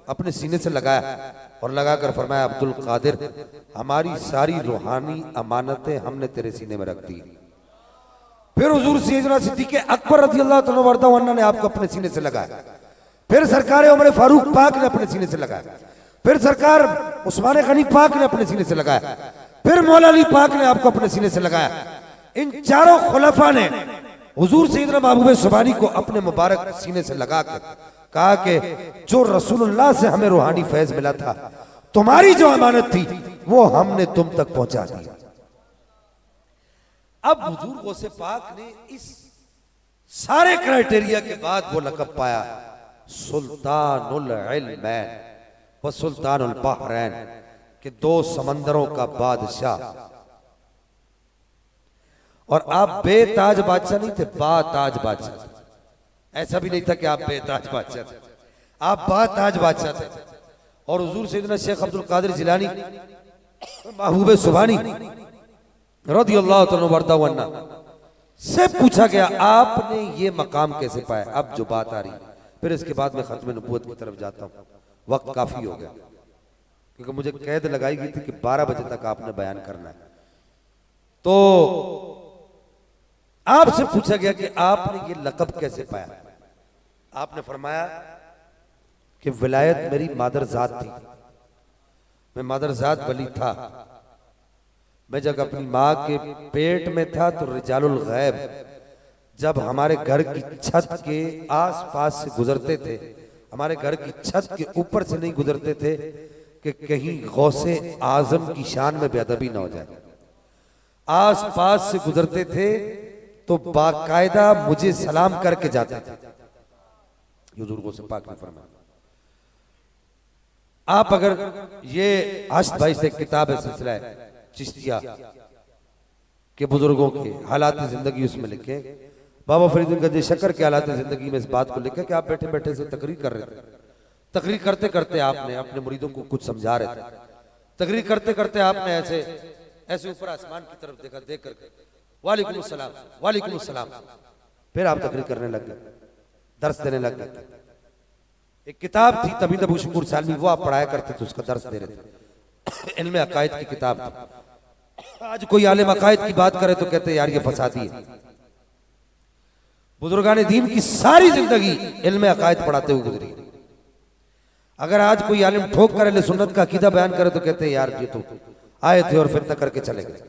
अपने सीने से लगाया और लगाकर फरमाया, अब्दुल कादिर, हमारी सारी रूहानी अमानतें हमने तेरे सीने में रख दी। फिर हुजूर सैयदना सिद्दीक़ अकबर रज़ियल्लाहु तआला अन्हु ने आपको अपने सीने से लगाया। फिर सरकार उमर फारूक पाक ने अपने सीने से लगाया। फिर सरकार उस्मान गनी पाक ने अपने सीने से लगाया। फिर मौला अली पाक ने आपको अपने सीने से लगाया। इन चारों खुलफा ने हुजूर सैयदना महबूब सुबानी को अपने मुबारक सीने से लगाकर कहा कि जो रसूलुल्लाह से हमें रूहानी फैज मिला था, तुम्हारी जो अमानत थी वो हमने तुम तक पहुंचा दी। अब हुजूर गौसे पाक ने इस सारे क्राइटेरिया के बाद वो लक़ब पाया सुल्तानुल इल्मैन व सुल्तानुल बहरैन, के 2 समंदरों का बादशाह। और आप बेताज बादशाह नहीं थे, बाताज बादशाह थे। ऐसा भी नहीं था कि आप बेताज बादशाह थे, आप बाताज बादशाह थे। और हुजूर सैयदना शेख अब्दुल कादिर जिलानी महबूब सुबानी रज़ियल्लाहु तआला से पूछा गया, आपने ये मकाम कैसे पाया? अब जो बात आ रही, फिर इसके बाद मैं खत्म नबूवत की तरफ जाता हूं, वक्त काफी हो गया क्योंकि मुझे कैद लगाई गई थी कि 12 बजे तक आपने बयान करना है। तो आपसे पूछा गया कि आपने ये लक़ब कैसे पाया? आपने फरमाया कि विलायत मेरी मादरजात थी, मैं मादरजात वली था। मैं जब अपनी माँ के पेट में था तो रिजालुल गैब जब हमारे घर की छत के आस पास से गुजरते थे, हमारे घर की छत के ऊपर से नहीं गुजरते थे कि कहीं गौसे आजम की शान में बेअदबी ना हो जाए। आस पास से गुजरते थे तो बाकायदा मुझे सलाम करके जाते थे। हुजूर गौसे पाक ने फरमाया। आप अगर ये आशिक भाई से किताब है सिलसिला चिश्तिया, के बुजुर्गों के हालात ज़िंदगी उसमें लिखे। बाबा फरीदुद्दीन गंज शक्कर के हालात ज़िंदगी में इस बात को लिखा कि आप बैठे बैठे से तकरीर कर रहे थे, तकरीर करते करते आपने अपने मुरीदों को कुछ समझा रहे थे, तकरीर करते करते आपने ऐसे ऐसे ऊपर आसमान की तरफ देखा, देख कर वालेकुम सलाम वालेकुम सलाम, फिर आप तकरीर करने लग गए, दर्स देने लग गए। एक किताब थी तबीद अबू शकूर सालवी, वो आप पढ़ाया करते थे, उसका दर्स दे रहे थे, इल्म अकायद की किताब थी। आज कोई आलिम अकायद की बात करे तो कहते यार ये फसादी है। बुजुर्गान दीन की सारी जिंदगी इल्म अकायद पढ़ाते हुए गुजरी। अगर आज कोई आलिम ठोक कर अहले सुन्नत का अकीदा बयान करे तो कहते यार ये तो आए थे और फिर करके चले गए।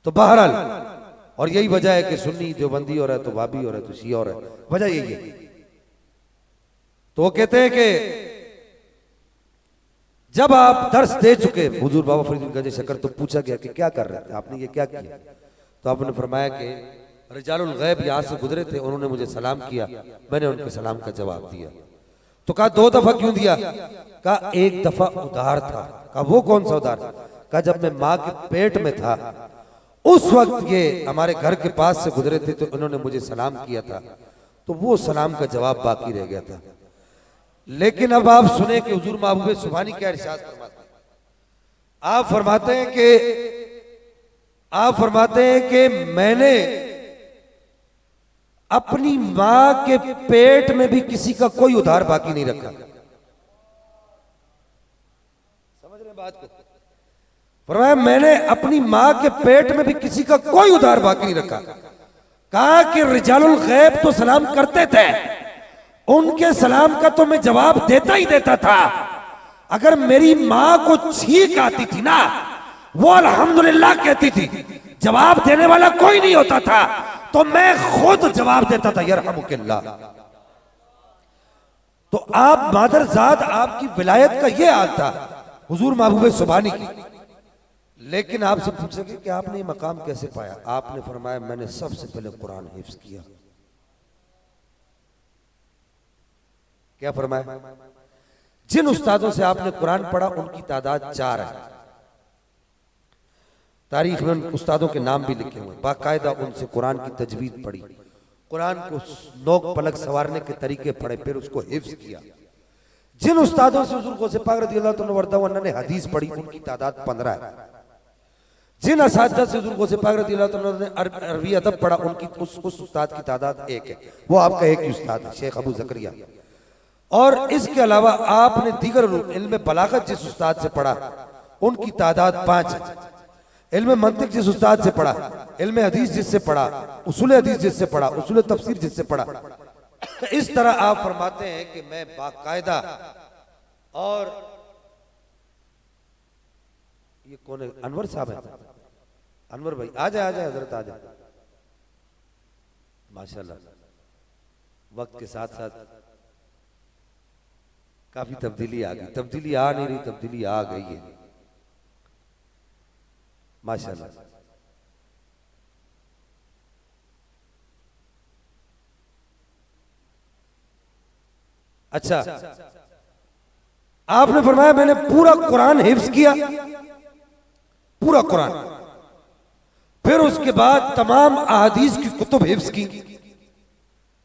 तो बहरहाल, और यही वजह है कि सुन्नी देवबंदी हो रहा है तो वाबी हो रहा है तो शिया हो रहा है, वजह यही है। तो वो कहते हैं कि जब आप दर्स दे चुके हुजूर बाबा फरीदुद्दीन गंज शक्कर, तो पूछा गया कि क्या कर रहे थे आपने, ये क्या किया? तो आपने फरमाया कि रिजालुल गैब यहां से गुजरे थे, उन्होंने मुझे सलाम किया, मैंने उनके सलाम का जवाब दिया। तो कहा 2 दफा क्यों दिया? कहा 1 दफा उधार था। कहा वो कौन सा उधार? कहा जब मैं माँ के पेट में था उस वक्त ये हमारे घर के पास से गुजरे थे तो उन्होंने मुझे सलाम किया था, तो वो सलाम का जवाब बाकी रह गया था। लेकिन अब आप सुने कि हुजूर महबूब सुभानी क्या इरशाद फरमाते हैं। आप फरमाते हैं कि मैंने अपनी मां के पेट में भी किसी का कोई उधार बाकी नहीं रखा। समझ रहे बात को? फरमाया मैंने अपनी मां के पेट में भी किसी का कोई उधार बाकी नहीं रखा। कहा कि रिजालुल गैब तो सलाम करते थे, उनके सलाम का तो मैं जवाब देता ही देता था। अगर मेरी मां को छींक आती थी ना, वो अल्हम्दुलिल्लाह कहती थी, जवाब देने वाला कोई नहीं होता था, तो मैं खुद जवाब देता था यरहमुकल्लाह। तो आप मादरजाद, आपकी विलायत का ये हाल था हुजूर महबूब सुभानी की। लेकिन आपसे पूछेंगे कि आपने ये मकाम कैसे पाया? आपने फरमाया मैंने सबसे पहले कुरान हिफ्ज किया। क्या फरमाया? जिन उस्तादों से आपने कुरान पढ़ा उनकी तादाद 4 है। तारीख में उन उस्तादों के नाम भी लिखे हुए, बाकायदा उनसे कुरान की तजवीद पढ़ी, कुरान को नोक पलक सवारने के तरीके पढ़े, फिर उसको हिफ्ज किया। जिन उस्तादों से हुजूर गौसे पाक रज़ियल्लाहु अन्हु ने हदीस पढ़ी उनकी तादाद 15 है। जिन असातिज़ा से हुजूर गौसे पाक रज़ियल्लाहु अन्हु ने अरबी अदब पढ़ा उनकी उस उस्ताद की तादाद 1 है, वो आपका एक ही उस्ताद है, शेख अबू ज़करिया। और इसके अलावा आपने दीगर इल्म बलागत जिस उस्ताद से पढ़ा उनकी तादाद 5 है। इल्म मंतिक जिस उस्ताद से पढ़ा, इल्म हदीस जिससे पढ़ा, उसूल हदीस जिससे पढ़ा, उसूल तफसीर जिससे पढ़ा, इस तरह आप फरमाते हैं कि मैं बाकायदा। और ये कौन है? अनवर साहब है। अनवर भाई आ जाए हजरत, आ जाए। माशाल्लाह, वक्त के साथ साथ काफी तब्दीली आ गई। तब्दीली आ नहीं रही, तब्दीली आ गई है माशाल्लाह। अच्छा, आपने फरमाया मैंने पूरा कुरान हिफ्ज किया, पूरा कुरान। फिर उसके बाद तमाम अहादीस की कुतुब हिफ्ज की,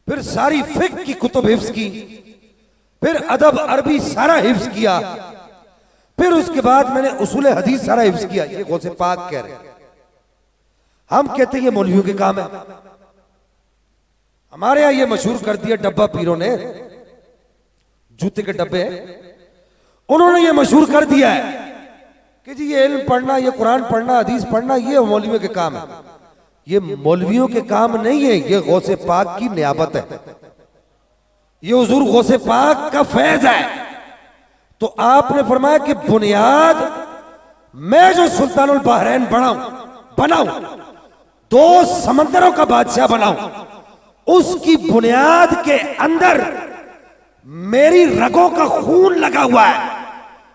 फिर सारी फिक्र की कुतुब हिफ्ज की, फिर अदब अरबी सारा हिफ्ज किया, फिर उसके बाद मैंने उसूल हदीस सारा हिफ्ज किया। ये गौसे पाक कह रहे हैं। हम कहते हैं ये मौलवियों के काम है। हमारे यहां ये मशहूर कर दिया डब्बा पीरों ने, जूते के डब्बे उन्होंने ये मशहूर कर दिया है कि जी ये इल्म पढ़ना, ये कुरान पढ़ना, हदीस पढ़ना, ये मौलवियों के काम है। ये मौलवियों के काम नहीं है, ये गौसे पाक की नियाबत है, ये हुजूर गौसे पाक का फैज है। तो आपने फरमाया कि बुनियाद मैं जो सुल्तानुल बहरैन बनाऊं, 2 समंदरों का बादशाह बनाऊं, उसकी बुनियाद के अंदर मेरी रगों का खून लगा हुआ है।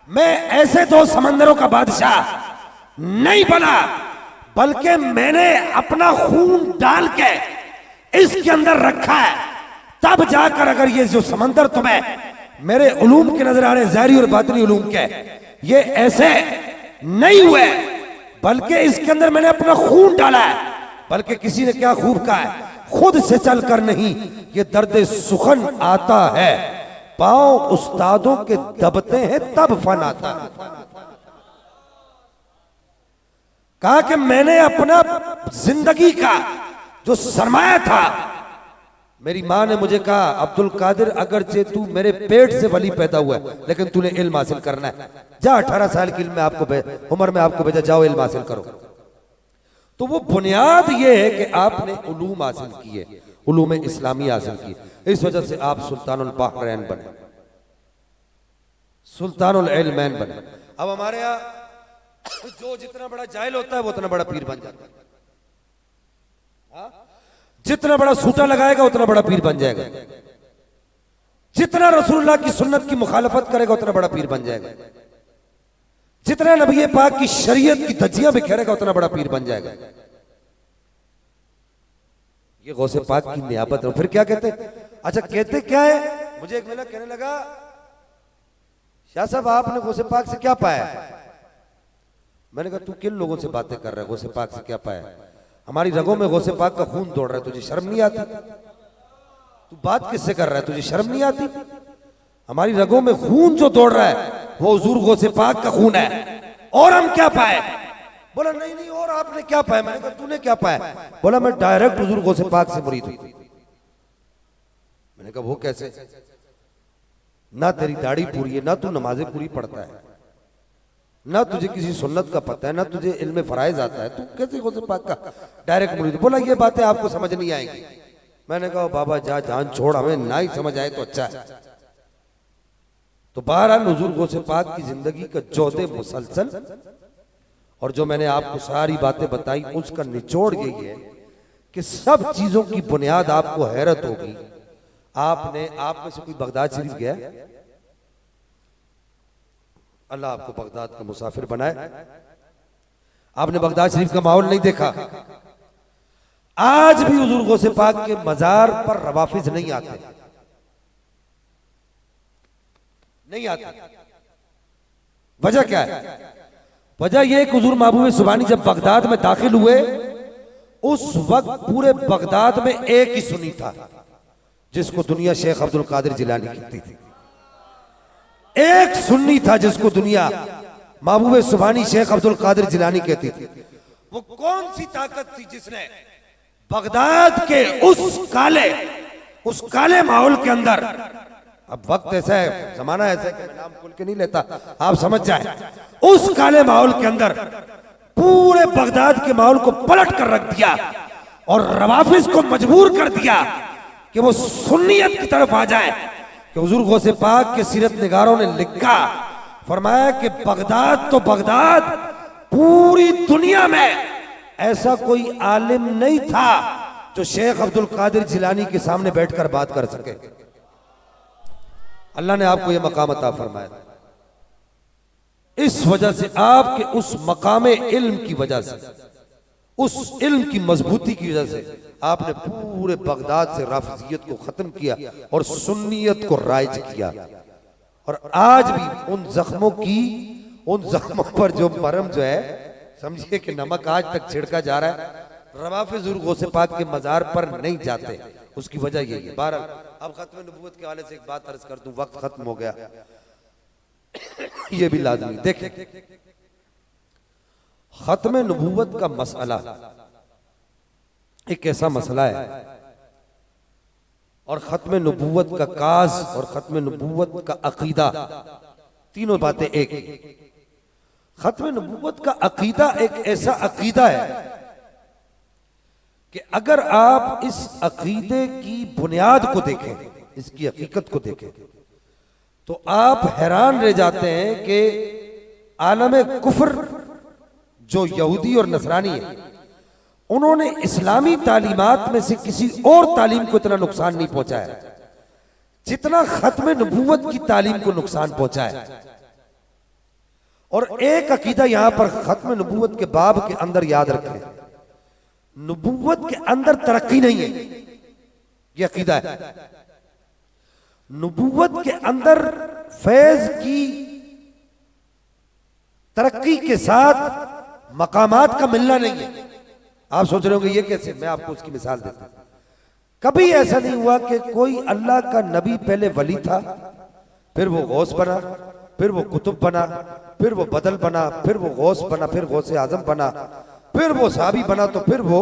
मैं ऐसे 2 समंदरों का बादशाह नहीं बना, बल्कि मैंने अपना खून डाल के इसके अंदर रखा है। तब जाकर अगर ये जो समंदर तुम्हें मेरे उलूम के नजर आ रहे, ज़ाहिरी और बातिनी उलूम के, ये ऐसे नहीं हुए बल्कि इसके अंदर मैंने अपना खून डाला है। बल्कि किसी ने क्या खूब कहा है, खुद से चलकर नहीं ये दर्द सुखन आता है, पांव उस्तादों के दबते हैं तब फन आता है। कहा कि मैंने अपना जिंदगी का जो सरमाया था, मेरी मां ने मुझे कहा अब्दुल कादिर अगरचे तू मेरे पेट से वली पैदा हुआ है लेकिन तूने इल्म हासिल करना है, जा 18 साल की उम्र में आपको भेजा, जाओ इल्म हासिल करो। तो वो बुनियाद ये है कि आपने उलूम हासिल किए, उलूम इस्लामी हासिल की, इस वजह से आप सुल्तानुल बहरैन बने, सुल्तानुल इल्मैन बने। अब हमारे यहाँ जो जितना बड़ा जाहिल होता है वो उतना बड़ा पीर बन जाता है, जितना बड़ा सूटा लगाएगा उतना बड़ा पीर बन जाएगा, जितना रसूलुल्लाह की सुन्नत की मुखालफत करेगा उतना बड़ा पीर बन जाएगा, जितना नबी पाक की शरीयत की धज्जियां बिखेरेगा उतना बड़ा पीर बन जाएगा। ये गौसे पाक की नियाबत है। फिर क्या कहते, अच्छा कहते क्या है, मुझे एक मिला कहने लगा शाह साहब आपने गौसे पाक से क्या पाया? मैंने कहा तू किन लोगों से बातें कर रहा है, गौसे पाक से क्या पाया? हमारी रगों में गौसे पाक का खून दौड़ रहा है, तुझे शर्म नहीं आती? तू बात किससे कर रहा है, तुझे शर्म नहीं आती? हमारी रगों में खून जो दौड़ रहा है वो हुजूर गौसे पाक का खून है, और हम क्या पाए? बोला नहीं नहीं, और आपने क्या पाया? मैंने कहा तूने क्या पाया? बोला मैं डायरेक्ट हुजूर गौसे पाक से मुरीद हूं। मैंने कहा वो कैसे? ना तेरी दाढ़ी पूरी है, ना तू नमाजें पूरी पढ़ता है, ना तुझे किसी सुन्नत का पता है, ना तुझे इल्म फराइज आता है, तू कैसे गौसे पाक का डायरेक्ट मुरीद? बोला ये बातें आपको समझ नहीं आएंगी। मैंने कहा बाबा जा जान छोड़, हमें ना ही समझ आए तो अच्छा है। तो बहरहाल हुजूर गौसे पाक की जिंदगी का जोदे मुसलसल, और जो मैंने आपको सारी बातें बताई उसका निचोड़ यही है कि सब चीजों की बुनियाद आपको हैरत होगी। आपने आप में से कोई बगदाद शरीफ गया? अल्लाह आपको बगदाद का मुसाफिर बनाए। आपने बगदाद शरीफ का माहौल नहीं देखा? आज भी हुजूर गौसे पाक के मजार पर रवाफिज नहीं आते, नहीं आते। वजह क्या है? वजह यह कि हुजूर महबूब सुभानी जब बगदाद में दाखिल हुए उस वक्त पूरे बगदाद में एक ही सुन्नी था जिसको दुनिया शेख अब्दुल कादिर जिलानी कहती थी। एक सुन्नी था जिसको दुनिया महबूब सुभानी शेख अब्दुल कादिर जिलानी कहती थी। वो कौन सी ताकत थी जिसने बगदाद के उस काले माहौल के अंदर, अब वक्त ऐसा है, जमाना ऐसा है कि मैं नाम खोल के नहीं लेता, आप समझ जाए, उस काले माहौल के अंदर पूरे बगदाद के माहौल को पलट कर रख दिया और रवाफिज को मजबूर कर दिया कि वो सुन्नियत की तरफ आ जाए। कि हुजूर गौसे पाक के सीरत निगारों ने लिखा, फरमाया कि बगदाद तो बगदाद, पूरी दुनिया में ऐसा कोई आलिम नहीं था जो शेख अब्दुल कादिर जिलानी के सामने बैठकर बात कर सके। अल्लाह ने आपको यह मकाम अता फरमाया। इस वजह से आपके उस मकामे इल्म की वजह से, उस इल्म की मजबूती की वजह से आपने पूरे बगदाद से राफिजियत को खत्म किया और सुन्नियत को राइज किया। और आज भी उन जख्मों पर जो मरहम जो है, समझिए कि नमक आज तक छिड़का जा रहा है। रवाफिज हुजूर गौसे पाक के मजार पर नहीं जाते, उसकी वजह यही है। बहरहाल अब खत्म नबूवत के हवाले से एक बात अर्ज कर दूं, वक्त खत्म हो गया, ये भी लाजमी देखें। खत्म नबूवत का मसला एक ऐसा मसला है, और खत्म नबूवत का काज और खत्म नबूवत का अकीदा, तीनों बातें एक। खत्म नबूवत का अकीदा एक ऐसा अकीदा है कि अगर आप इस अकीदे की बुनियाद को देखें, इसकी हकीकत को देखें, तो आप हैरान रह जाते हैं कि आलम कुफर जो यहूदी और नसरानी है, उन्होंने इस्लामी तालीमात में से किसी और तालीम को इतना नुकसान नहीं पहुंचाया जितना खत्म नबूवत की तालीम को नुकसान पहुंचाया। और एक अकीदा यहां पर खत्म नबूवत के बाब के अंदर याद रखें, नबूवत के अंदर तरक्की नहीं है, यह अकीदा है। नबूवत के अंदर फैज की तरक्की के साथ मकामात का मिलना नहीं है। आप सोच रहे होंगे ये कैसे, मैं आपको उसकी मिसाल देता हूं। कभी ऐसा नहीं हुआ कि कोई अल्लाह का नबी पहले वली था, फिर वो गौस बना, फिर वो कुतुब बना, फिर वो बदल बना, फिर वो गौस बना, फिर गौस आजम बना, फिर वो साहबी बना, तो फिर वो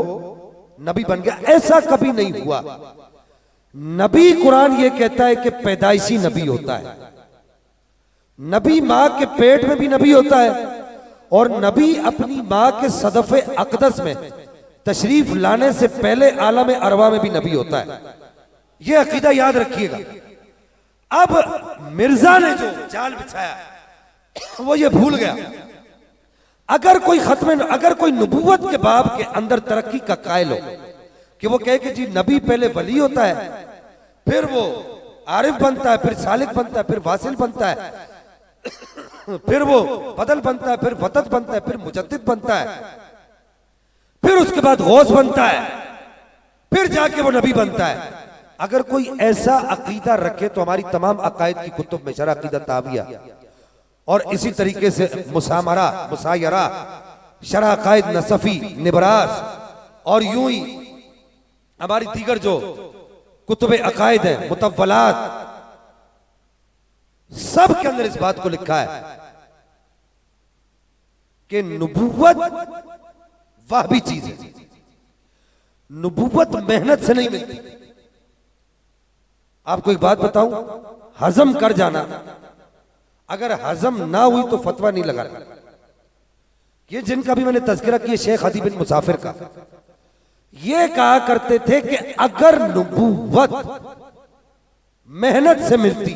नबी बन गया। ऐसा कभी नहीं हुआ। नबी, कुरान ये कहता है कि पैदाइशी नबी होता है। नबी मां के पेट में भी नबी होता है, और नबी अपनी मां के सदफे अकदस में तशरीफ लाने से पहले आलम अरवा में भी नबी होता है। यह अकीदा याद रखिएगा। अब मिर्जा ने जो जाल बिछाया वो ये भूल गया। अगर कोई नबूवत के बाब के अंदर तरक्की का कायल हो कि वो कहे कि जी नबी पहले वली होता है, फिर वो आरिफ बनता है, फिर सालिक बनता है, फिर वासिल बनता है, फिर वो बदल बनता है, फिर वतत बनता है, फिर मुजद्दिद बनता है, फिर उसके बाद गौस बनता है, फिर जाके वो नबी बनता है। अगर कोई ऐसा अकीदा रखे तो हमारी तमाम अकायद की कुतुब में शरह अकीदा ताविया और इसी तरीके से मुसामरा, मुसायरा, शरह अकायद नसफी, निबरास और यूं ही हमारी दीगर जो कुतुब अकायद है, मुतव्वलात, सब के अंदर इस बात को लिखा है कि नबूवत वह भी चीज है, नबूवत मेहनत से नहीं मिलती। आपको एक बात बताऊं, हजम कर जाना, अगर हजम ना हुई तो फतवा नहीं लगाना। ये जिनका भी मैंने तज़किरा किया, शेख हदी बिन मुसाफिर का, ये कहा करते थे कि अगर नबूवत मेहनत से मिलती,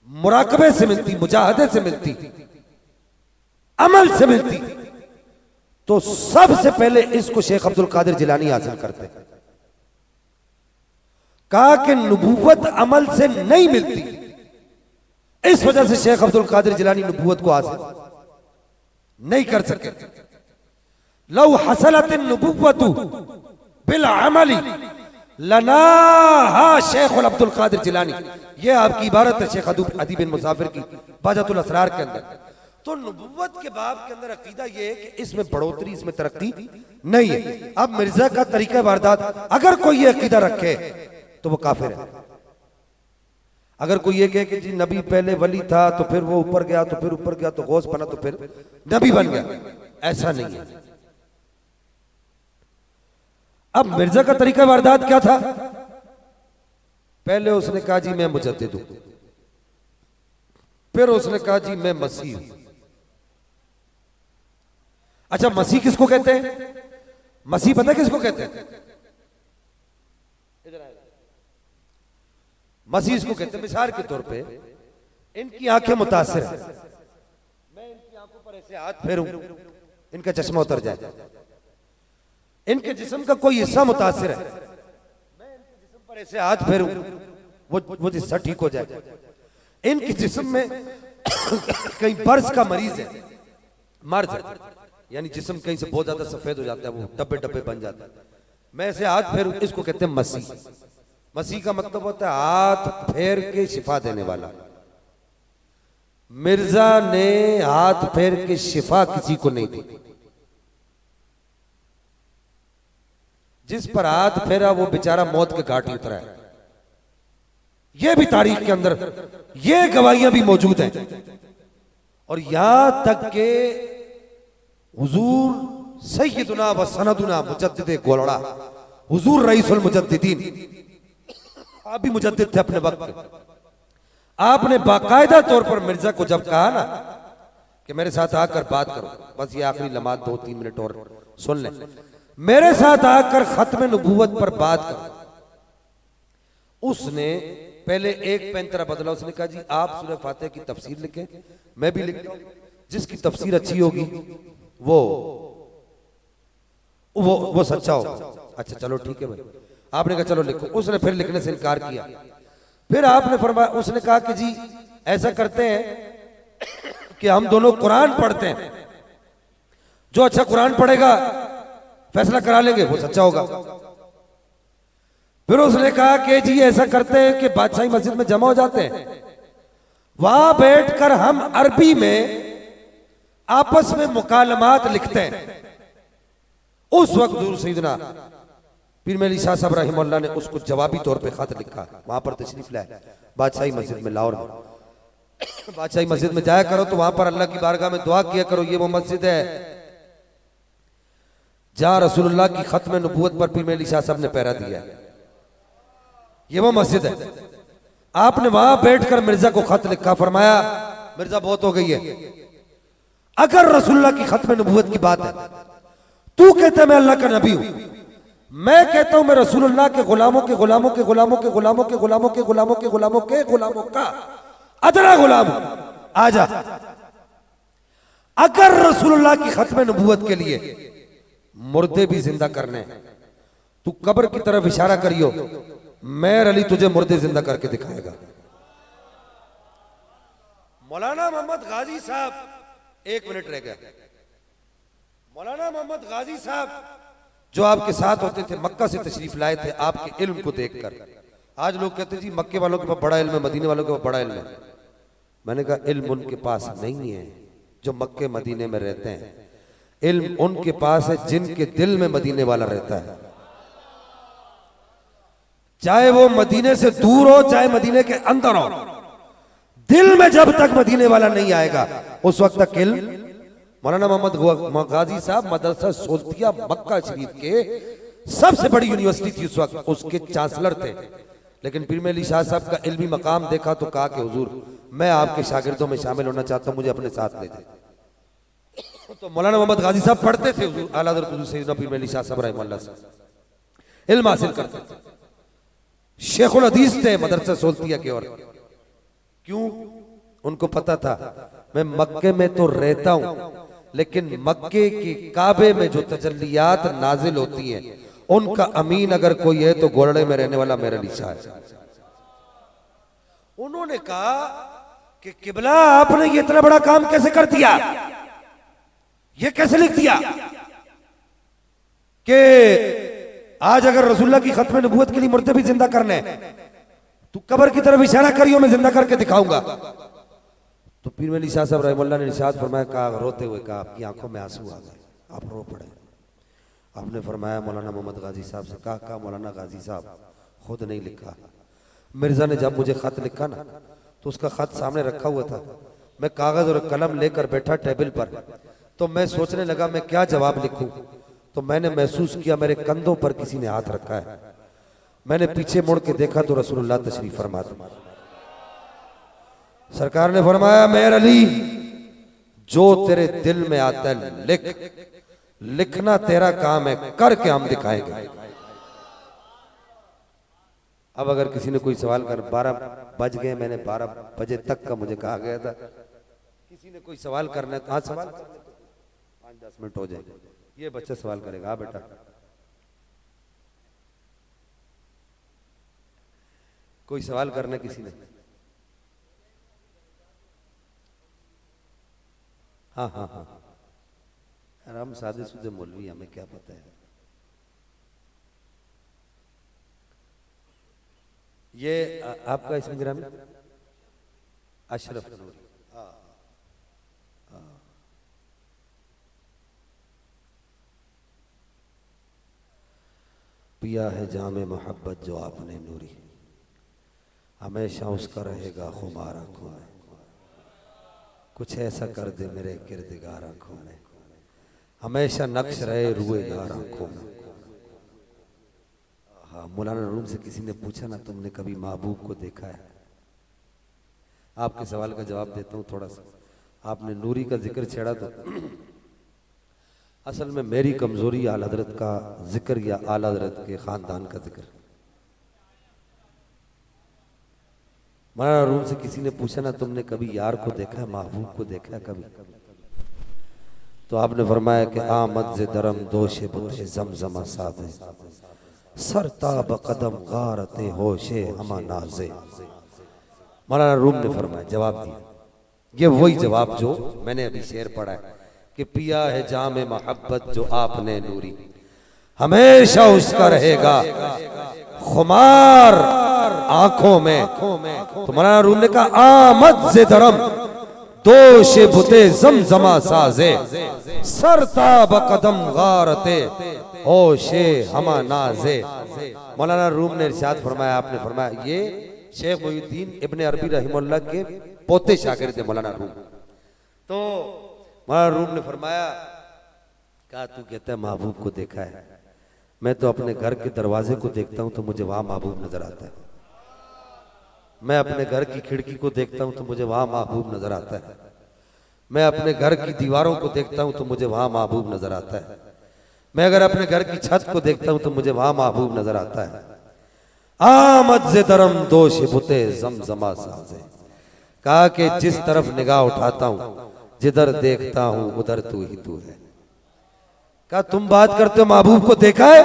मुराकबे से मिलती, मुजाहदे से मिलती, अमल से मिलती, तो सबसे पहले इसको शेख अब्दुल कादिर जिलानी हासिल करते। कहा कि नबूवत अमल से नहीं मिलती, इस वजह से शेख अब्दुल कादिर जिलानी नबूवत को हासिल नहीं कर सके। लौ हसलत नबूवतु बिल अमली लनाहा शेख अब्दुल कादिर जिलानी। ये आपकी इबारत है शेख हदी बिन मुसाफिर की बाजतुल असरार के अंदर। तो नबूवत के बाब के अंदर अकीदा ये है कि इसमें बढ़ोतरी, इसमें तरक्की नहीं है। अब मिर्जा का तरीका वारदात, अगर कोई ये अकीदा रखे तो वो काफिर है। अगर कोई ये कहे कि जी नबी पहले वली था, तो फिर वो ऊपर गया, तो फिर ऊपर गया, तो गौस बना, तो फिर नबी बन गया, ऐसा नहीं है। अब मिर्जा का तरीका वारदात क्या था? पहले उसने कहा जी मैं मुजद्दिद हूं, फिर उसने कहा जी मैं मसीह हूं। अच्छा, मसीह किसको कहते हैं? मसीह पता है किसको कहते हैं? मसीह इसको कहते हैं, मिसाल के तौर पे इनकी आंखें मुतासिर है, मैं इनकी आंखों पर ऐसे हाथ फेरूं, इनका चश्मा उतर जाए। इनके जिस्म का कोई हिस्सा मुतासिर है, मैं इनके जिस्म पर ऐसे हाथ फेरूं, वो हिस्सा ठीक हो जाए। इनके जिस्म में कहीं बर्स का मरीज है, मर्ज है, यानी जिस्म कहीं से बहुत ज्यादा सफेद हो जाता है, वो डब्बे डब्बे बन जाता है, मैं ऐसे हाथ फेरूं, इसको कहते हैं मसीह। मसीह का मतलब होता है हाथ फेर के शिफा देने वाला। मिर्जा ने हाथ फेर के शिफा किसी को नहीं दी। जिस पर हाथ फेरा वो बेचारा मौत के घाट उतरा है। यह भी तारीख के अंदर ये गवाहियां भी मौजूद हैं। और यहां तक के हुजूर सैयदुना व सनदुना मुजद्दिद गोलड़ा, हुजूर रईसुल मुजद्दिदीन, आप भी मुजद्दिद थे अपने वक्त। आपने बाकायदा तौर पर मिर्जा को जब कहा ना कि मेरे साथ आकर बात करो, बस ये आखिरी लम्हात 2-3 मिनट और सुन ले, मेरे साथ आकर खत्म नबूवत पर बात करो, उसने पहले एक पैंतरा बदला। उसने कहा जी आप सूरह फातिहा की तफसीर लिखें, मैं भी लिखता हूं, जिसकी तफसीर अच्छी होगी वो सच्चा होगा। अच्छा चलो ठीक है भाई, आपने कहा चलो लिखो। उसने फिर लिखने से इनकार किया। फिर आपने फरमाया, उसने कहा कि जी ऐसा करते हैं कि हम दोनों कुरान पढ़ते हैं, जो अच्छा कुरान पढ़ेगा फैसला करा लेंगे, वो सच्चा होगा। फिर उसने कहा कि जी ऐसा करते हैं कि बादशाही मस्जिद में जमा हो जाते हैं, वहां बैठकर हम अरबी में आपस में मुकालमात लिखते हैं। उस वक्त हुजूर सैयदना पीर मेली शाह साहब रहमतुल्लाह ने उसको जवाबी तौर पे खत लिखा, वहां पर तशरीफ लाए बादशाही मस्जिद में लाहौर में। बादशाही मस्जिद में जाया करो तो वहां पर अल्लाह की बारगाह में दुआ किया करो, ये वो मस्जिद है जहां रसूलुल्लाह की खत्म नबूवत पर पीर मेली शाह साहब ने पहरा दिया, ये वो मस्जिद है। आपने वहां बैठकर मिर्जा को खत लिखा, फरमाया मिर्जा बहुत हो गई है, अगर रसूलुल्लाह की खत्म नबूवत की बात है, तू कहता है मैं अल्लाह का नबी हूं, मैं कहता हूं मैं रसूलुल्लाह के गुलामों के गुलामों के गुलामों के गुलामों के गुलामों के गुलामों के गुलामों के गुलामों का अदना गुलाम हूं, आजा। अगर रसूलुल्लाह की खत्म नबूवत के लिए मुर्दे भी जिंदा करने, तू कब्र की तरफ इशारा करियो, मैं अली तुझे मुर्दे जिंदा करके दिखाएगा। मौलाना मोहम्मद गाजी साहब, 1 मिनट रह गया, मौलाना मोहम्मद गाजी साहब जो आपके साथ होते थे, मक्का से तशरीफ लाए थे आपके इल्म को देखकर। आज लोग कहते जी मक्के वालों के पास बड़ा इल्म है, मदीने वालों के पास बड़ा इल्म है। मैंने कहा इल्म उनके पास नहीं है जो मक्के मदीने में रहते हैं, इल्म उनके पास है जिनके दिल में मदीने वाला रहता है। चाहे वो मदीने से दूर हो चाहे मदीने के अंदर हो, दिल में जब तक मदीने वाला नहीं आएगा उस वक्त तक इल्म। मौलाना मोहम्मद गाजी साहब मदरसा सोल्तिया मक्का शरीफ के सबसे बड़ी यूनिवर्सिटी थी उस वक्त, उसके चांसलर थे। लेकिन पीर मेली शाह साहब का इल्मी मकाम देखा तो कहा कि हुजूर मैं आपके शागिर्दों में शामिल होना चाहता हूं, मुझे अपने साथ ले जाए। तो मौलाना मोहम्मद गाजी साहब पढ़ते थे हुजूर आला हज़रत हुजूर सैयदना पीर मेली शाह साहब रहमतुल्लाह से, इल्म हासिल करते थे, शेखुल हदीस थे मदरसा सोल्तिया के। और क्यों? उनको पता था मैं मक्के में तो रहता हूं, लेकिन मक्के के काबे में जो तजल्लियात नाजिल होती हैं उनका अमीन अगर कोई है तो गोरड़े में रहने वाला मेरा निशा है। उन्होंने कहा कि किबला आपने ये इतना बड़ा काम कैसे कर दिया, ये कैसे लिख दिया कि आज अगर रसूलुल्लाह की खत्म नबूवत के लिए मुर्दे भी जिंदा करने, तू कब्र की तरफ इशारा करियो मैं जिंदा करके दिखाऊंगा। तो पीर मेली शाह साहब रहमतुल्लाह ने इरशाद फरमाया, कहा रोते हुए कहा आपकी आंखों में आंसू आ गए, आप रो पड़े। आपने फरमाया मौलाना मोहम्मद गाजी साहब से, कहा मौलाना गाजी साहब खुद नहीं लिखा, मिर्जा ने जब मुझे खत लिखा ना तो उसका खत सामने रखा हुआ था, मैं कागज और कलम लेकर बैठा टेबल पर, तो मैं सोचने लगा मैं क्या जवाब लिखूं। तो मैंने महसूस किया मेरे कंधों पर किसी ने हाथ रखा है। मैंने पीछे मुड़ के देखा तो रसूलुल्लाह तशरीफ फरमा थे। सरकार ने फरमाया मेर अली जो तेरे दिल में आता है लिख, लिखना तेरा काम है, करके हम दिखाएंगे। अब अगर किसी ने कोई सवाल कर, 12 बज गए, मैंने 12 बजे तक का मुझे कहा गया था, किसी ने कोई सवाल करना है तो हाँ सवाल 5-10 मिनट हो जाएगा, ये बच्चा सवाल करेगा। हाँ बेटा, कोई सवाल करना किसी ने? हाँ हाँ हाँ, यार हम सादे सुदे मौलवी, हमें क्या पता है। ये आपका इसमें गिरामी अशरफ नूरी, पिया है जामे मोहब्बत जो आपने नूरी, हमेशा उसका रहेगा खुमार आंखों में, कुछ ऐसा कर दे मेरे किरदगार आंखों में, हमेशा नक्श रहे रुए यार आंखों में। हाँ, मौलाना रूम से किसी ने पूछा ना तुमने कभी महबूब को देखा है? आपके सवाल का जवाब देता हूँ थोड़ा सा। आपने नूरी का जिक्र छेड़ा तो असल में मेरी कमजोरी आला हज़रत का जिक्र या आला हज़रत के खानदान का जिक्र। मौलाना रूम से किसी ने पूछा ना तुमने कभी यार को देखा है, महबूब को देखा है कभी? तो आपने फरमाया कि आमद से दरम दोशे बुते जमजमा सादे सरताब कदम गारते होशे हमा नाजे। मौलाना रूम ने फरमाया, जवाब दिया, ये वही जवाब जो मैंने अभी शेर पढ़ा है कि पिया है जामे मोहब्बत जो आपने नूरी, हमेशा उसका रहेगा खुमार आंखों में। तो मौलाना रूम ने कहा आमद से दरम दोष बुते जमजमा साजे, सरताब कदम गारते होशे हमा नाजे। मौलाना रूम ने इरशाद फरमाया, आपने फरमाया, ये शेख मुहीउद्दीन इब्ने अरबी रहमतुल्लाह के पोते शागिर्द थे मौलाना रूम। तो मौलाना रूम ने फरमाया, क्या तू कहता है महबूब को देखा है? मैं तो अपने घर के दरवाजे को देखता हूं तो मुझे वहां महबूब नजर आता है। मैं अपने घर की खिड़की को देखता हूं तो मुझे वहां महबूब नजर आता है। मैं अपने घर की दीवारों को देखता हूं तो मुझे वहां महबूब नजर आता है। मैं अगर अपने घर की छत को देखता हूं तो मुझे वहां महबूब नजर आता है। आमद से दरम दोष बुते जमजमा साजे। कहा कि जिस तरफ निगाह उठाता हूं, जिधर देखता हूं उधर तू ही तू है। कहा तुम बात करते हो महबूब को देखा है?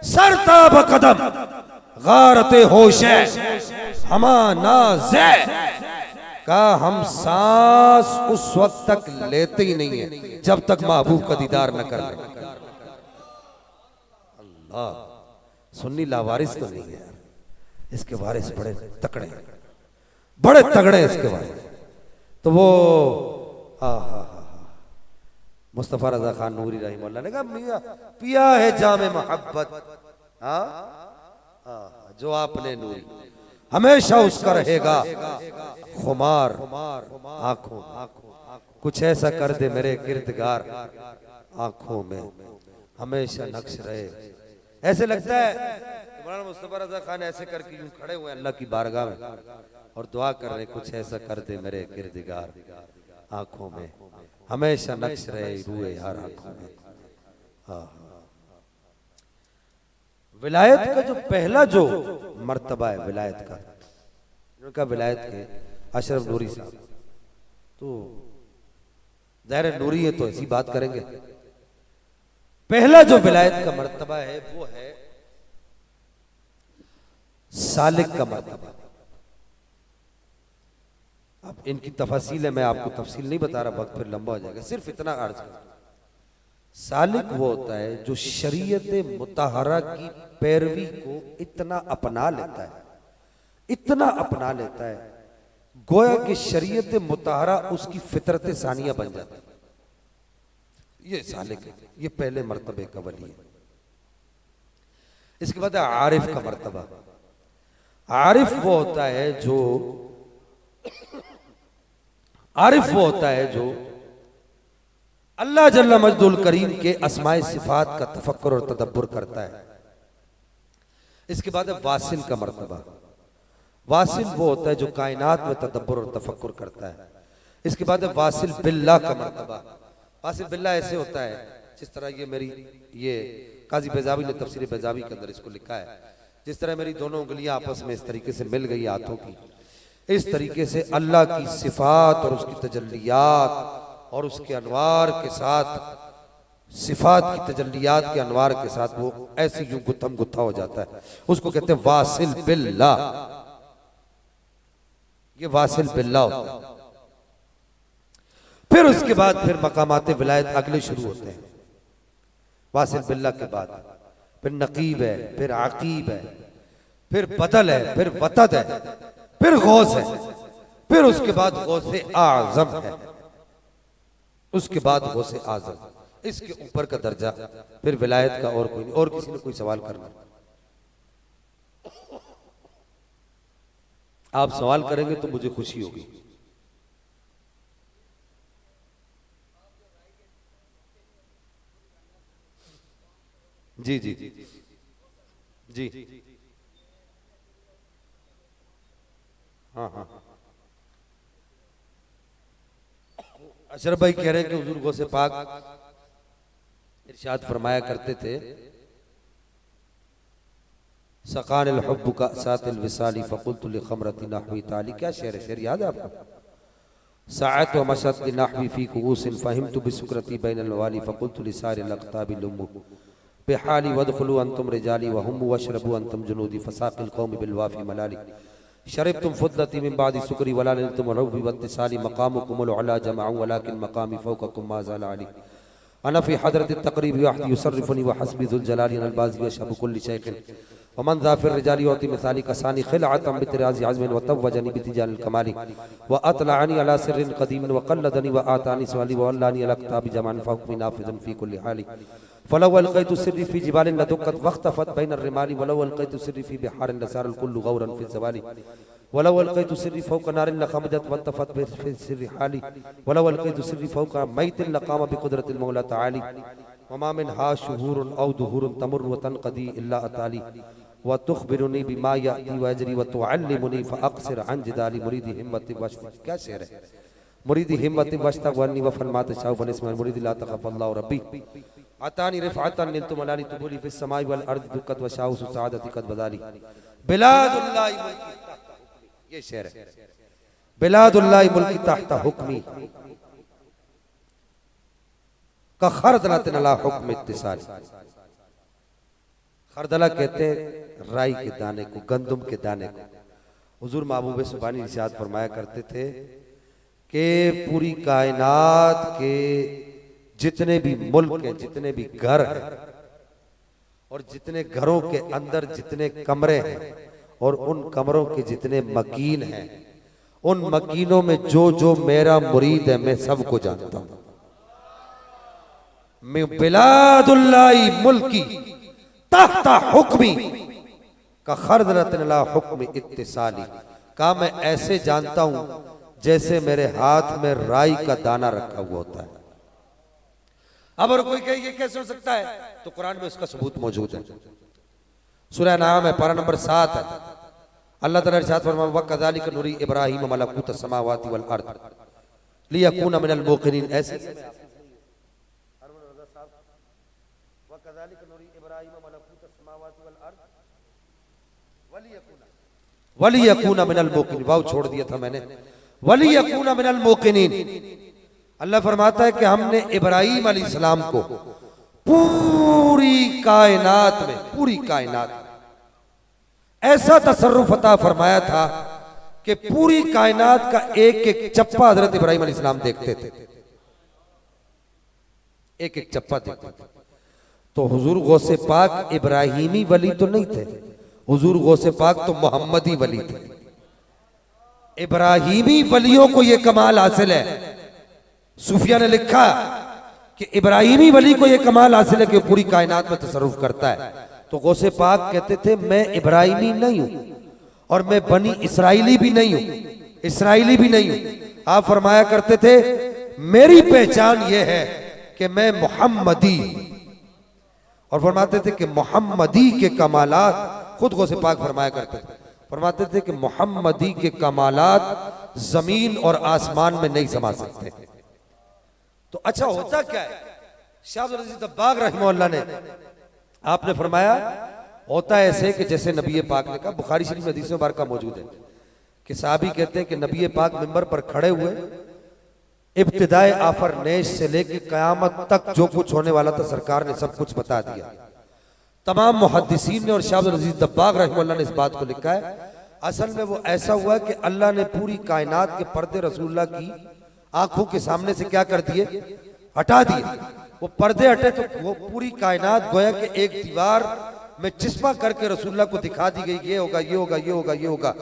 सरताब कदम गारते होशे हमा नाज़े। कहा हम सांस उस वक्त तक लेते ही नहीं है जब तक महबूब का दीदार न कर ले। अल्लाह, सुन्नी लावारिस तो नहीं है, इसके वारिस बड़े तकड़े हैं, बड़े तगड़े हैं इसके वारिस। तो वो मुस्तफा रजा खान नूरी रहमतुल्लाह ने कहा, मियां पिया है जामे मोहब्बत, जो आपने नूरी हमेशा उसका रहेगा खुमार आंखों। कुछ ऐसा कर दे मेरे किरदगार आंखों में हमेशा नक्श रहे। ऐसे लगता है मौलाना मुस्तफा रजा खान ऐसे करके यूं खड़े हुए अल्लाह की बारगाह में और दुआ कर रहे, कुछ ऐसा कर दे मेरे किरदगार आंखों में हमेशा नक्श रहे रूए यार आंखों में। विलायत का जो पहला जो मर्तबा है विलायत का, उनका विलायत के अशरफ नूरी साहब, तो ज़ाहिर नूरी है तो ऐसी बात करेंगे। पहला जो विलायत का मर्तबा है वो है सालिक का मर्तबा। अब इनकी तफसील है, मैं आपको तफसील नहीं बता रहा, वक्त फिर लंबा हो जाएगा, सिर्फ इतना अर्ज कर। सालिक वो होता है जो शरीयत मुतहरा की पैरवी को इतना अपना लेता है, इतना अपना लेता है, गोया कि शरीयत मुतहरा उसकी फितरत सानिया बन जाती है। ये सालिक है, ये पहले मर्तबे का वली है। इसके बाद आरिफ का मर्तबा। आरिफ वो होता है जो अल्लाह जल्ला मजदुल करीम के अस्माए सिफात का तफक्कुर और तदब्बुर करता है। इसके बाद वासिल का मर्तबा। वासिल वो होता है जो कायनात में तदब्बुर और तफक्कुर करता है। इसके बाद वासिल बिल्लाह का मर्तबा। वासिल बिल्लाह ऐसे होता है जिस तरह ये काजी बेजावी ने तफसीर बेजावी के अंदर इसको लिखा है, जिस तरह मेरी दोनों उंगलियां आपस में इस तरीके से मिल गई हाथों की, इस तरीके से अल्लाह की सिफात और उसकी तजल्लियात और उसके अनवार के साथ, सिफात की तजल्लियात के अनवार के साथ वो ऐसी यूं गुत्थम गुत्था हो जाता है। उसको कहते हैं वासिल बिल्लाह। ये वासिल बिल्लाह होता है। फिर उसके बाद फिर मकामात विलायत अगले शुरू होते हैं। वासिल बिल्लाह के बाद फिर नकीब है, फिर आकीब है, फिर बदल है, फिर वतद है, फिर गौस है, फिर उसके बाद गौसे आजम है, उसके बाद गौसे आजम। इसके ऊपर का दर्जा फिर विलायत का और कोई नहीं। और किसी ने कोई सवाल करना? आप सवाल करेंगे तो मुझे खुशी होगी। जी जी जी जी, हाँ हाँ। अशरफ भाई कह रहे हैं कि हुजूर गौसे पाक इरशाद फरमाया करते थे, सकान अल हुब्ब का सातिल विसाली फकुल्तु लिखमरती नहवी ताली। क्या शेर है? शेर याद है आपको? साअत व मशत लिनहवी फी कुऊसिन फहिमतु बिसुक्रती बैनल वाली फकुल्तु लिसारि लaqताबि लुम्मु बिहाली वदखुलु अंतुम रिजाली व हुम वशरबु अंतुम जुनूदी फसाकिल कौम बिलवाफी मलाली शरबतुम फुद्लती मिन बादी सुकरी वला नलतुम रब्बी वत्तिसाली मकामुकुम अला जमाउ वलाकिन मकामी फौककुम मा ज़ाल अली अना फी हदरत तक़रीब यहदी युसर्रिफुनी व हस्बी ज़ुल जलाली अल बाज़ी व शब कुल्ली शैखिन वमन ज़ाफिर रिजाली होती मिसाली कसानी खिलअतम बितराज़ि आज़मिन व तवजनी बितिजाल कमाली व अतलअनी अला सिर्रिन क़दीमिन व क़ल्लदनी व आतानी सवाली व अल्लानी अला किताबि जमान फ़हुक्मी नाफ़िज़न फ़ी कुल्लि हाली फलव अलक़ैतु सिर्री फ़ी जिबालिन लदुक़्क़त वख़्तफ़त बैन अर्रिमाली वलव अलक़ैतु सिर्री फ़ी बिहारिन लसारल कुल्लु ग़ौरन फ़ी ज़वाली वलव अलक़ैतु सिर्री फ़ौक़ नारिन लख़मजत वंतफ़त फ़ी सिर्रि हाली वलव अलक़ैतु सिर्री फ़ौक़ मैतिन लक़ाम बिक़ुदरतिल मौला तआली वमा मिनहा शुहूरुन औ दुहूरुन तमुर्रु व तनक़दी इल्ला अताली व तुख़बिरुनी बिमा याती व अजरी व तुअल्लिमुनी फ़अक़सिर अन जिदाली मुरीदी हिम्मति वश्त। क्या शेर है? मुरीदी हिम्मति वश्तग़नी व फरमात शाह बनिस्म मुरीदी ला तख़फ़ अल्लाहु रब्बी अतानी रिफ़अतन निलतु मलाली तुबुली फ़िस समाई वल अर्ज़ि दुक़्क़त व शाह सआदती क़द बदाली बिलादुल्लाहि मुल्की। ये शेर है। बिलादुल्लाहि मुल्की तहत हुक्मी का खरदलतिन अला हुक्म इत्तिसाल। खरदला कहते हैं राई के दाने को, गंदुम के दाने को। हुजूर महबूब सुब्हानी इरशाद फरमाया करते थे कि पूरी कायनात के जितने भी मुल्क हैं, जितने भी घर हैं और जितने घरों के अंदर जितने कमरे हैं और उन कमरों के जितने मकीन हैं, उन मकीनों में जो जो मेरा मुरीद है मैं सबको जानता हूं। मैं बिलादुल्लाहि मुल्की तहता हुक्मी का खरदलतिन अला हुक्म इत्तिसाली। का मैं ऐसे जानता हूं जैसे मेरे हाथ में राई का दाना रखा हुआ होता है। अब और कोई कहे ये कैसे हो सकता है, तो कुरान में उसका सबूत मौजूद है। सूरह नाम है, पारा नंबर 7 है। अल्लाह ताला इरशाद फरमाया व कज़ालिक नुरी इब्राहीम मलकूत समावाति वल अर्द लियकून मिनल मूक़िनीन। ऐसे वलियकून मिनल मूक़िनीन, वाव छोड़ दिया था मैंने, वलियकून मिनल मूक़िनीन। अल्लाह फरमाता है कि हमने इब्राहीम अलैहिस्सलाम को पूरी कायनात में, पूरी कायनात में ऐसा तसर्रुफ अता फरमाया था कि पूरी कायनात का एक एक चप्पा हजरत इब्राहीम अलैहिस्सलाम देखते थे, एक एक चप्पा देखते थे। तो हुजूर गौसे पाक इब्राहिमी वली तो नहीं थे, हुजूर गौसे पाक तो मोहम्मदी वली थे। इब्राहिमी वलियों को यह कमाल हासिल है। सूफिया ने लिखा कि इब्राहिमी वली को यह कमाल हासिल है कि पूरी कायनात में तसर्रुफ करता है। तो गौसे पाक कहते थे मैं इब्राहिमी नहीं हूं और मैं बनी इसराइली भी नहीं हूं, इसराइली भी नहीं हूं। आप फरमाया करते थे मेरी पहचान यह है कि मैं मोहम्मदी, और फरमाते थे कि मोहम्मदी के कमालात, खुद गौसे पाक फरमाया करते थे, फरमाते थे कि मोहम्मदी के कमालात जमीन और आसमान में नहीं समा सकते। तो अच्छा होता क्या है? शाह अब्दुल अजीज दब्बाग रहमतुल्लाह ने आपने फरमाया होता ऐसे कि जैसे नबी पाक ने कहा, बुखारी शरीफ में हदीस मुबारक मौजूद है कि साहबी कहते हैं कि नबी पाक मिंबर पर खड़े हुए, इब्तिदाए आफर नेश से लेकर कयामत तक जो कुछ होने वाला था सरकार ने सब कुछ बता दिया। तमाम मुहद्दिसीन ने और शाह अब्दुल अजीज दब्बाग रहमतुल्लाह ने इस बात को लिखा है, असल में वो ऐसा हुआ कि अल्लाह ने पूरी कायनात के पर्दे रसूलुल्लाह की आंखों के सामने से क्या कर दिए, हटा दिए। वो पर्दे हटे तो वो पूरी कायनात गोया कि एक दीवार में चिस्पा करके रसूलुल्लाह को दिखा दी गई, ये होगा, ये होगा, ये होगा, ये होगा।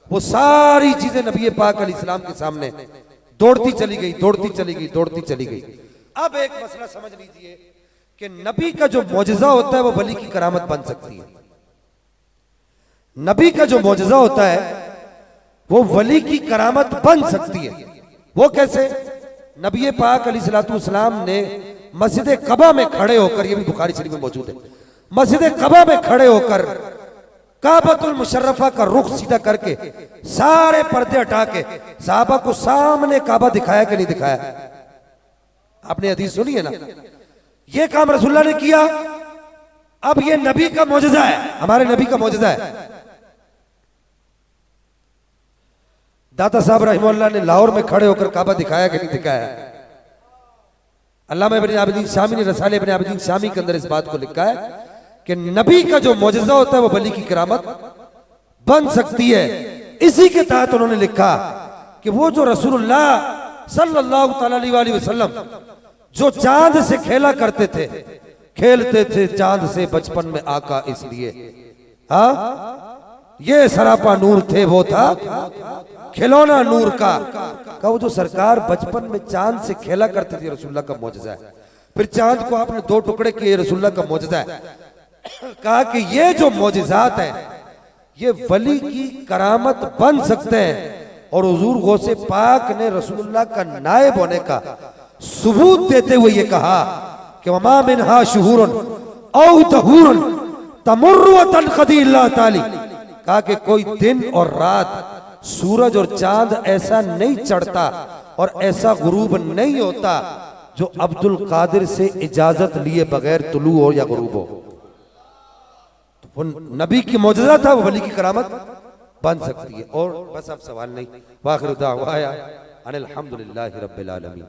वो सारी चीजें नबी पाक अलैहिस्सलाम के सामने दौड़ती चली गई, दौड़ती चली गई, दौड़ती चली गई। अब एक मसला समझ लीजिए कि नबी का जो मौजज़ा होता है वो वली की करामत बन सकती है। नबी का जो मौजज़ा होता है वो वली की करामत बन सकती है। वो कैसे? नबी पाक अलैहिस्सलाम ने मस्जिद कबा में खड़े होकर, ये भी बुखारी शरीफ में मौजूद है, मस्जिद कबा में खड़े होकर काबतुल मुशर्रफा का रुख सीधा करके सारे पर्दे हटा के साहबा को सामने काबा दिखाया कि नहीं दिखाया? आपने हदीस सुनी है ना? ये काम रसूलुल्लाह ने किया। अब ये नबी का मौजज़ा है, हमारे नबी का मौजज़ा है। दाता साहब रहमतुल्लाह ने लाहौर में खड़े होकर काबा दिखाया कि नहीं दिखाया? अल्लामा इब्न आबिदीन शामी ने रसाले इब्न आबिदीन शामी के अंदर इस बात को लिखा है कि नबी का जो मौजज़ा होता है वो वली की करामत बन सकती है। इसी के तहत उन्होंने लिखा कि वो जो रसूलुल्लाह सल्लल्लाहु अलैहि वसल्लम जो चांद से खेला करते थे, खेलते थे चांद से बचपन में आका इसलिए हाँ, ये सरापा नूर थे, वो था खिलौना नूर का। कहा वो जो सरकार बचपन में चांद से खेला करते थे, रसूलुल्लाह का मौजज़ा है। फिर चांद को आपने दो टुकड़े किए, रसूलुल्लाह का मौजज़ा है। कहा कि ये जो मौजज़ात हैं ये वली की करामत बन सकते हैं। और हुजूर गौसे पाक ने रसूलुल्लाह का नायब होने का सबूत देते हुए ये कहा कि वमा मिनहा शुहूरुन औ तहूरुन तमुर्रु व तनक़दी इल्ला ताली। कहा कि कोई दिन और रात, सूरज और चांद ऐसा नहीं चढ़ता और ऐसा गुरूब नहीं होता जो अब्दुल कादिर से इजाजत लिए बगैर तुलू हो या गुरूब हो। तो वो नबी की मौजज़ा था, वो वली की करामत बन सकती है। और बस अब सवाल नहीं। वाखिर दावाया अनिल हम्दुलिल्लाहि रब्बिल आलमीन।